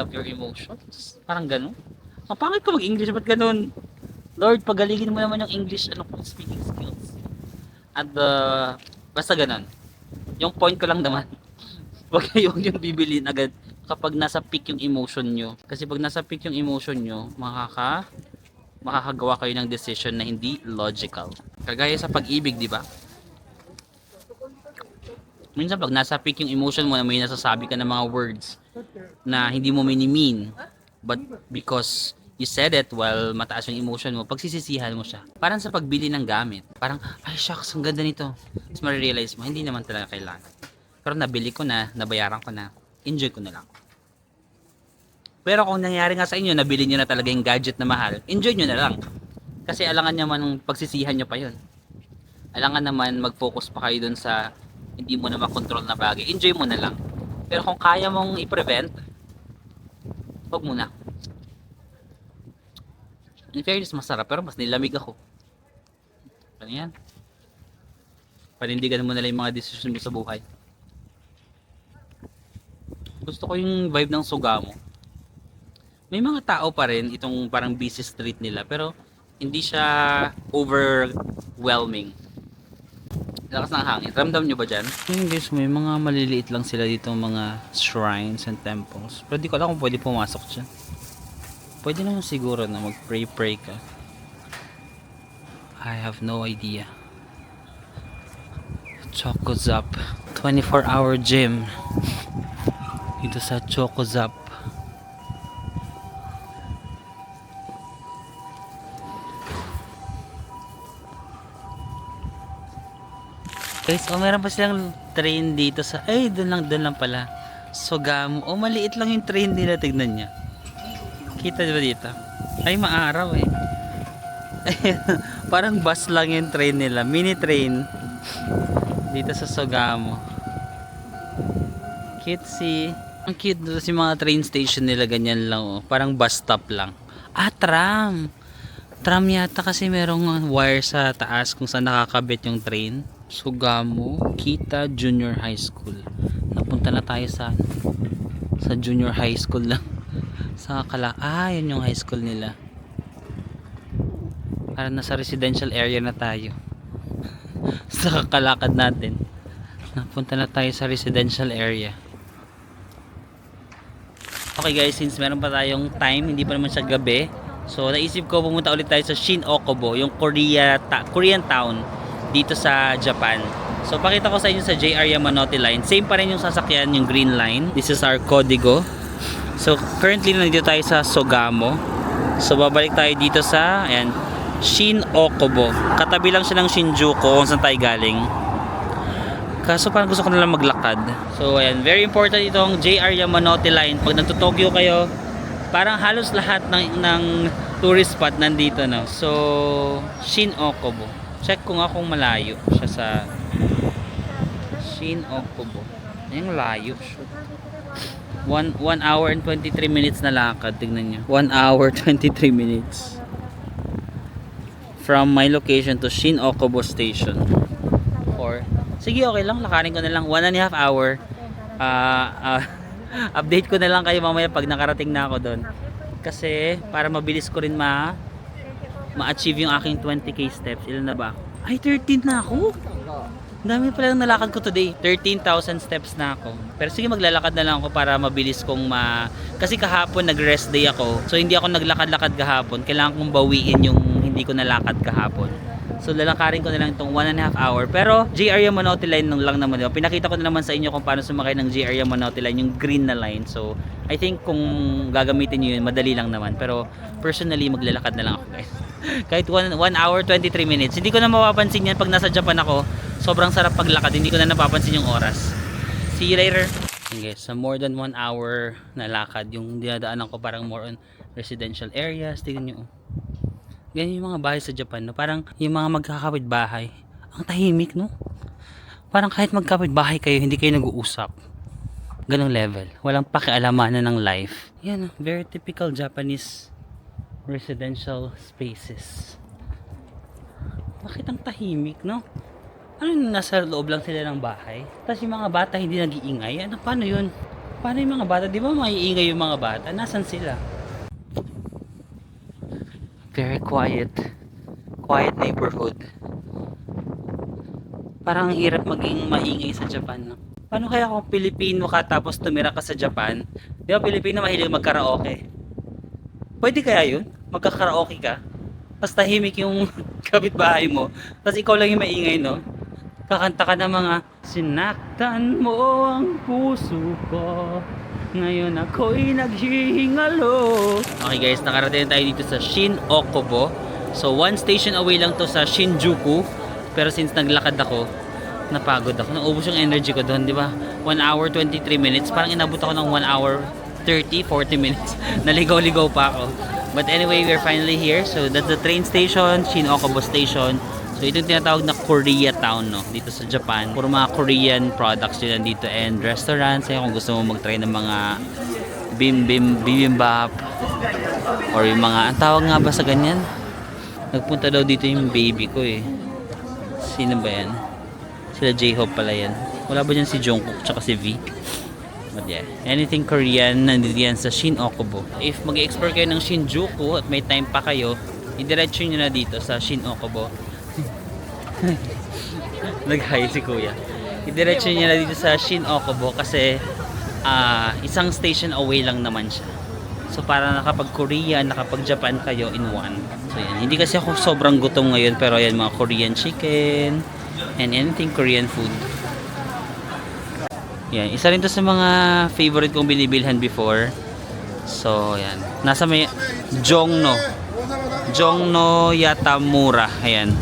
of your emotions. Parang ganun. Ang pangit ko mag-English, ba't ganun? Lord, pagalingin mo naman yung English, speaking skills. At basta ganun. Yung point ko lang naman, huwag kayong yung bibilin agad kapag nasa peak yung emotion nyo. Kasi pag nasa peak yung emotion nyo, makakagawa kayo ng decision na hindi logical. Kagaya sa pag-ibig, di ba? Minsan pag nasa peak yung emotion mo na may nasasabi ka ng mga words na hindi mo mini-mean, but because you said it while mataas yung emotion mo, pagsisisihan mo siya. Parang sa pagbili ng gamit. Parang, ay shucks, ang ganda nito. Tapos marirealize mo, hindi naman talaga kailangan. Pero nabili ko na, nabayaran ko na, enjoy ko na lang. Pero kung nangyari nga sa inyo, nabili nyo na talaga yung gadget na mahal, enjoy nyo na lang. Kasi alangan naman pagsisihan nyo pa yun. Alangan naman mag-focus pa kayo dun sa hindi mo na makontrol na bagay. Enjoy mo na lang. Pero kung kaya mong i-prevent, huwag mo na. In fairness, masarap pero mas nilamig ako. Ano yan? Panindigan mo na lang yung mga decision mo sa buhay. Gusto ko yung vibe ng Sugamo. May mga tao pa rin itong parang busy street nila pero hindi siya overwhelming. Lakas ng hangin. Ramdam nyo ba dyan? Guys, may mga maliliit lang sila dito mga shrines and temples. Pero di ko alam kung pwede pumasok dyan. Pwede naman siguro na mag-pray ka. I have no idea. Choco-Zap. 24-hour gym. Dito sa Choco-Zap. Guys, meron pa silang train dito sa... Ay, doon lang pala. Sogamo. Maliit lang yung train nila. Tignan niya. Kita ba dito? Ay, maaraw eh. Parang bus lang yung train nila. Mini train. Dito sa Sogamo. Cutesy. Ang cute dito si mga train station nila. Ganyan lang oh. Parang bus stop lang. Tram. Tram yata kasi merong wire sa taas kung saan nakakabit yung train. Sogamo Kita Junior High School. Napunta na tayo sa junior high school lang. Sa yan yung high school nila. Parang nasa residential area na tayo. Sa kakalakad natin. Napunta na tayo sa residential area. Okay guys, since meron pa tayong time, hindi pa naman siya gabi. So naisip ko pumunta ulit tayo sa Shin-Okubo, yung Korean town dito sa Japan. So pakita ko sa inyo sa JR Yamanote line. Same pa rin yung sasakyan, yung green line. This is our Codigo. So currently nandito tayo sa Sogamo. So babalik tayo dito sa Shin-Okubo. Katabi lang siya ng Shinjuku kung saan tayo galing. Kaso parang gusto ko na lang maglakad. So ayan, very important itong JR Yamanote line. Pag nagto-Tokyo kayo, parang halos lahat ng tourist spot nandito, no. So Shin-Okubo. Check ko nga kung malayo siya sa Shin-Okubo. Yung layo. 1 hour and 23 minutes na lakad. Tignan nyo. 1 hour 23 minutes. From my location to Shin-Okubo station. Sige, okay lang. Lakarin ko na lang. 1.5 hour. Update ko na lang kayo mamaya pag nakarating na ako doon. Kasi para mabilis ko rin ma-achieve yung aking 20k steps. Ilan na ba? Ay, 13 na ako. Dami pala ng nalakad ko today. 13,000 steps na ako. Pero sige, maglalakad na lang ako para mabilis kong kasi kahapon nag-rest day ako. So hindi ako naglakad-lakad kahapon. Kailangan kong bawiin yung hindi ko nalakad kahapon. So lalakarin ko na lang itong 1.5 hour. Pero JR Yamanote line lang naman. Diba? Pinakita ko na naman sa inyo kung paano sumakay ng JR Yamanote line, yung green na line. So I think kung gagamitin nyo yun, madali lang naman. Pero personally, maglalakad na lang ako guys. Kahit 1 hour 23 minutes. Hindi ko na mapapansin yan pag nasa Japan ako. Sobrang sarap paglakad. Hindi ko na napapansin yung oras. See you later. Okay, so more than 1 hour na lakad. Yung dinadaanan ko parang more on residential areas. Tingnan nyo. Ganyan yung mga bahay sa Japan, no? Parang yung mga magkakapit bahay. Ang tahimik, no? Parang kahit magkapit bahay kayo, hindi kayo nag-uusap. Ganong level. Walang pakialamanan ng life. Yan, very typical Japanese residential spaces. Bakit ang tahimik, no? Ano yung nasa loob lang sila ng bahay? Tapos yung mga bata hindi nag-iingay? Ano, paano yun? Paano yung mga bata? Di ba maiingay yung mga bata? Nasaan sila? Very quiet neighborhood. Parang hirap maging maingay sa Japan, no? Paano kaya kung Pilipino ka tapos tumira ka sa Japan? Di ba Pilipino mahilig magkaraoke? Pwede kaya yun? Magkakaraoke ka? Tapos tahimik yung kapitbahay mo. Tapos ikaw lang yung maingay, no? Kakanta ka ng mga sinaktan mo ang puso ko, ngayon ako'y naghihingalo. Okay guys, nakarating tayo dito sa Shin-Okubo. So 1 station away lang to sa Shinjuku. Pero since naglakad ako, napagod ako. Naubos yung energy ko doon, di ba? 1 hour 23 minutes. Parang inabot ako ng 1 hour 30-40 minutes. Naligaw-ligaw pa ako. But anyway, we're finally here. So that's the train station, Shin-Okubo station. So ito yung tinatawag na Korea town, no? Dito sa Japan. Puro mga Korean products yun dito and restaurants. Kaya kung gusto mo mag-try ng mga bibimbap or yung mga, ang tawag nga ba sa ganyan? Nagpunta daw dito yung baby ko eh. Sino ba yan? Sila J-Hope pala yan. Wala ba dyan si Jungkook tsaka si V? But yeah, anything Korean nandito yan sa Shin-Okubo. If mag-explore kayo ng Shinjuku at may time pa kayo, idiretso nyo na dito sa Shin-Okubo. Nag-hi si kuya. Idiretso niya na dito sa Shin-Okubo kasi isang station away lang naman siya. So para nakapag-Korea, nakapag-Japan kayo in one. So yan, hindi kasi ako sobrang gutom ngayon, pero yan mga Korean chicken and anything Korean food. Yan, isa rin to sa mga favorite kong binibilhan before. So yan, nasa may Jongno Yatamura. Ayan.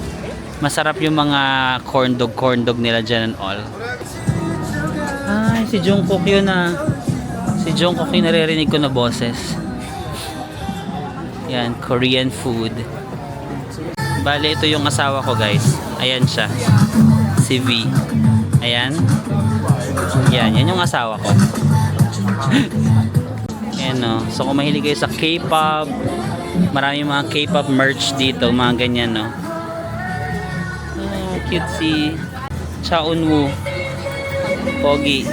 Masarap yung mga corn dog nila dyan and all. Ay, si Jungkook yun ah. Si Jungkook yung naririnig ko na boses. Yan, Korean food. Bale, ito yung asawa ko guys. Ayan siya. Si V. Ayan. Yan yung asawa ko. Ayan no. So kung mahilig kayo sa K-pop, marami mga K-pop merch dito, mga ganyan no. Oh, cutesy. Chaunwoo. Pogi.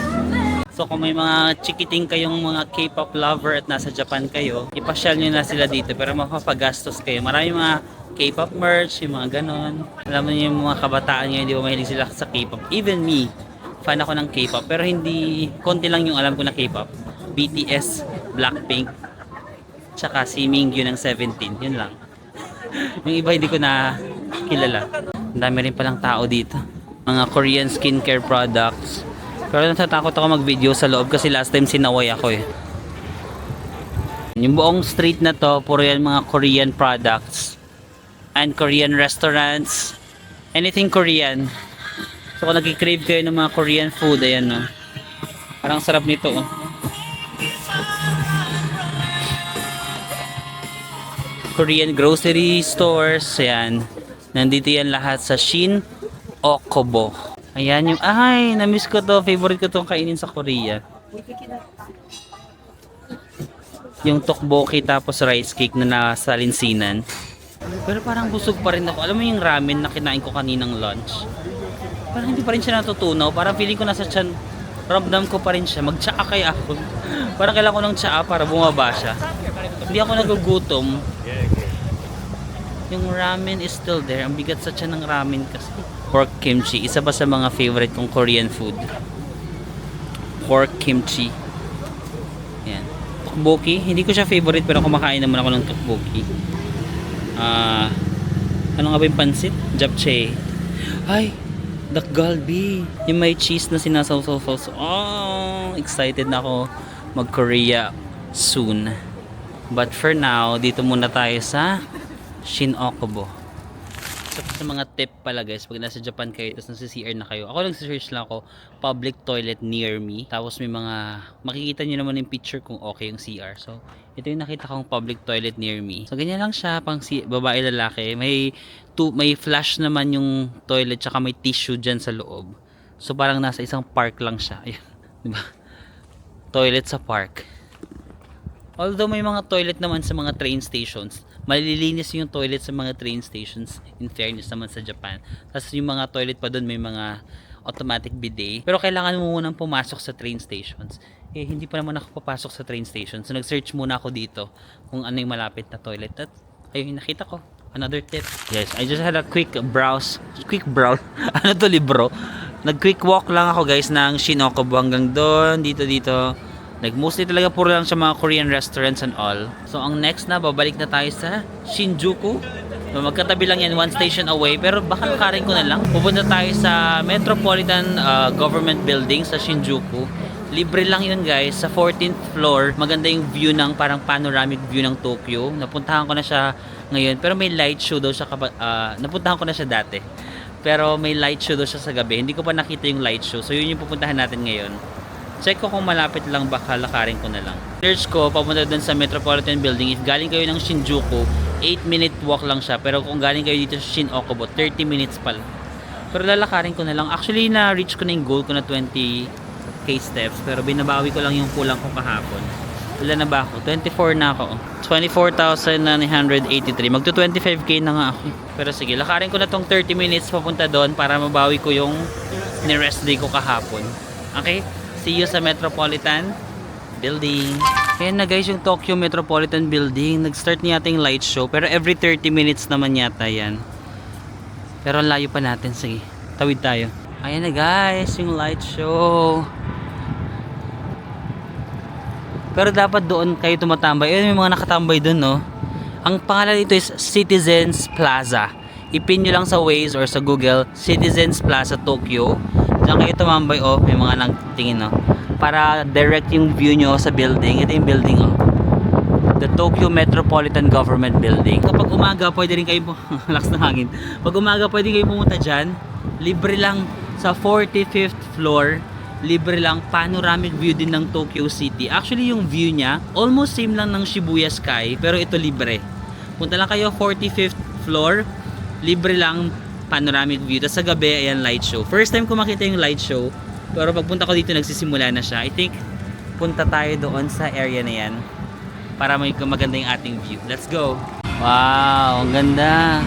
So kung may mga chikiting kayong mga K-pop lover at nasa Japan kayo, ipasyal nyo na sila dito pero mapapagastos kayo. Marami mga K-pop merch, yung mga ganon. Alam niyo yung mga kabataan ngayon, di ba mahilig sila sa K-pop. Even me, fan ako ng K-pop pero hindi, konti lang yung alam ko na K-pop. BTS, Blackpink, tsaka si Mingyu ng 17, yun lang. Yung iba hindi ko na kilala. Ang dami rin palang tao dito. Mga Korean skincare products. Pero natatakot ako mag-video sa loob kasi last time sinaway ako eh. Yung buong street na to, puro yan mga Korean products and Korean restaurants. Anything Korean. So kung nag-crave kayo ng mga Korean food, ayan no. Parang sarap nito oh. Korean grocery stores, ayan. Nandito yan lahat sa Shin Okubo. Ayan yung, ay, na-miss ko to. Favorite ko itong kainin sa Korea. Yung tteokbokki tapos rice cake na nasa linsinan. Pero parang busog pa rin ako. Alam mo yung ramen na kinain ko kaninang lunch? Parang hindi pa rin siya natutunaw. Parang feeling ko nasa tiyan, ramdam ko pa rin siya. Mag-tsaa kaya ako. Parang kailangan ko ng tsaa para bumaba siya. Hindi ako nagugutom. Yung ramen is still there. Ang bigat sa tiyan ng ramen kasi. Pork kimchi, isa ba sa mga favorite kong Korean food? Pork kimchi. Yan. Tteokbokki, hindi ko siya favorite pero kumakain naman ako ng tteokbokki. Ano nga ba yung pansit? Japchae. Ay, dakgalbi. Yung may cheese na sinasawsaw-saw. Oh, excited na ako mag-Korea soon. But for now, dito muna tayo sa Shin Okubo. Sa mga tip pala guys, pag nasa Japan kayo tapos nasa CR na kayo, ako nag-search lang ako public toilet near me, tapos may mga makikita nyo naman yung picture kung okay yung CR. So ito yung nakita kong public toilet near me. So ganyan lang siya, pang babae lalaki. May flash naman yung toilet tsaka may tissue dyan sa loob. So parang nasa isang park lang siya. Ayun, diba? Toilet sa park. Although may mga toilet naman sa mga train stations, malilinis yung toilet sa mga train stations, in fairness naman sa Japan. Tapos yung mga toilet pa doon may mga automatic bidet. Pero kailangan mo munang pumasok sa train stations. Eh hindi pa naman ako papasok sa train station. So nag-search muna ako dito kung ano yung malapit na toilet. At ayun, nakita ko. Another tip. Yes, I just had a quick browse. Ano to, libro? Nag-quick walk lang ako guys ng Shin Okubo hanggang doon, dito. Like mostly talaga puro lang sa mga Korean restaurants and all. So ang next na, babalik na tayo sa Shinjuku. So, magkatabi lang yan, one station away. Pero baka lakarin ko na lang. Pupunta tayo sa Metropolitan Government Building sa Shinjuku. Libre lang yun guys. Sa 14th floor, maganda yung view ng parang panoramic view ng Tokyo. Napuntahan ko na siya ngayon. Pero may light show daw siya napuntahan ko na siya dati. Pero may light show daw siya sa gabi. Hindi ko pa nakita yung light show. So yun yung pupuntahan natin ngayon. Check ko kung malapit lang, baka lakarin ko na lang. Search ko, papunta dun sa Metropolitan Building. If galing kayo ng Shinjuku, 8-minute walk lang siya. Pero kung galing kayo dito sa Shin Okubo, 30 minutes pa lang. Pero lalakarin ko na lang. Actually, na-reach ko na yung goal ko na 20k steps. Pero binabawi ko lang yung kulang ko kahapon. Ilan na ba ako? 24 na ako. 24,983. Magto 25k na nga ako. Pero sige, lakarin ko na tong 30 minutes papunta doon para mabawi ko yung ni-rest day ko kahapon. Okay? See you sa Metropolitan Building. Ayan na guys yung Tokyo Metropolitan Building. Nag-start niya yung light show. Pero every 30 minutes naman yata yan. Pero ang layo pa natin. Sige, tawid tayo. Ayan na guys yung light show. Pero dapat doon kayo tumatambay. Ayan may mga nakatambay doon no. Ang pangalan dito is Citizens Plaza. Ipin nyo lang sa Waze or sa Google, Citizens Plaza Tokyo. Diyan kayo tumambay, oh, may mga nagtingin, no? Para direct yung view nyo sa building. Ito yung building, oh. The Tokyo Metropolitan Government Building. Kapag umaga, pwede rin kayo lakas ng hangin. Pag umaga, pwede kayo pumunta dyan. Libre lang sa 45th floor. Libre lang, panoramic view din ng Tokyo City. Actually, yung view niya, almost same lang ng Shibuya Sky, pero ito libre. Punta lang kayo 45th floor, libre lang, panoramic view. Tapos sa gabi, ayan, light show. First time ko makita yung light show, pero pagpunta ko dito, nagsisimula na siya. I think, punta tayo doon sa area na yan para may maganda yung ating view. Let's go! Wow, ang ganda!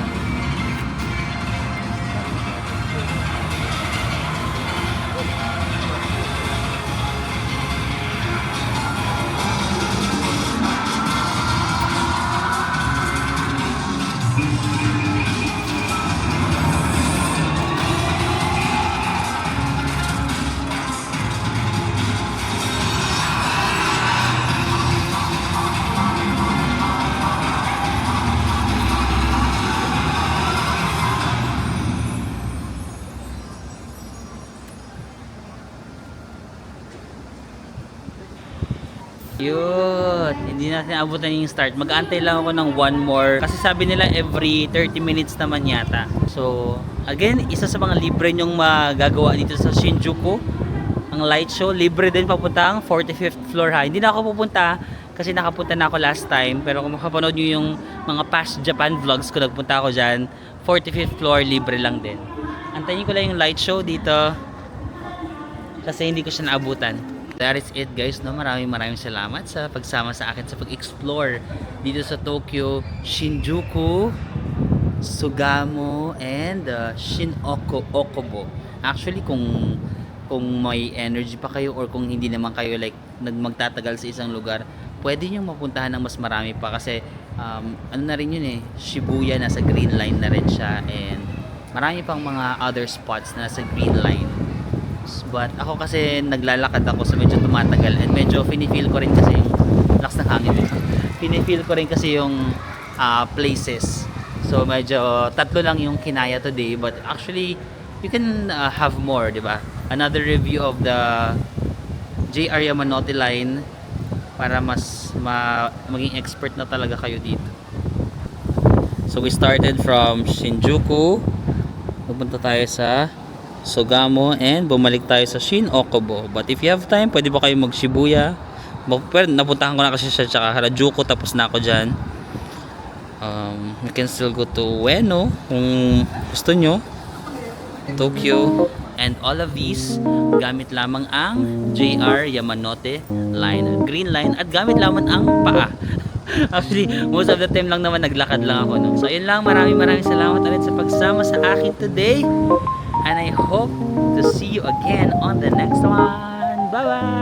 Yun, hindi natin abutan yung start. Mag-aantay lang ako ng one more. Kasi sabi nila every 30 minutes naman yata. So, again, isa sa mga libre nyong magagawa dito sa Shinjuku. Ang light show, libre din papunta ang 45th floor ha. Hindi na ako pupunta kasi nakapunta na ako last time. Pero kung makapanood nyo yung mga past Japan vlogs ko, nagpunta ako dyan. 45th floor, libre lang din. Antayin ko lang yung light show dito. Kasi hindi ko siya naabutan. That is it guys, no? Maraming salamat sa pagsama sa akin sa pag-explore dito sa Tokyo, Shinjuku, Sugamo, and Shin-Okubo. Actually, kung may energy pa kayo or kung hindi naman kayo like magtatagal sa isang lugar, pwede nyo mapuntahan ng mas marami pa kasi ano na rin yun eh, Shibuya nasa Green Line na rin siya and marami pang mga other spots na nasa Green Line. But ako kasi naglalakad ako so medyo tumatagal and medyo finifeel ko rin kasi yung lakas ng hangin finifeel ko rin kasi yung places. So medyo tatlo lang yung kinaya today but actually you can have more, di ba? Another review of the JR Yamanote line para mas maging expert na talaga kayo dito. So we started from Shinjuku, pupunta tayo sa Sugamo and bumalik tayo sa Shin-Okubo. But if you have time, pwede ba kayo mag-Shibuya? Napuntahan ko na kasi siya tsaka Harajuku, tapos na ako dyan. You can still go to Ueno kung gusto nyo, Tokyo, and all of these gamit lamang ang JR Yamanote line, Green Line, at gamit lamang ang paa. Actually, most of the time lang naman naglakad lang ako, no? So yun lang, maraming salamat ulit sa pagsama sa akin today. And I hope to see you again on the next one. Bye-bye!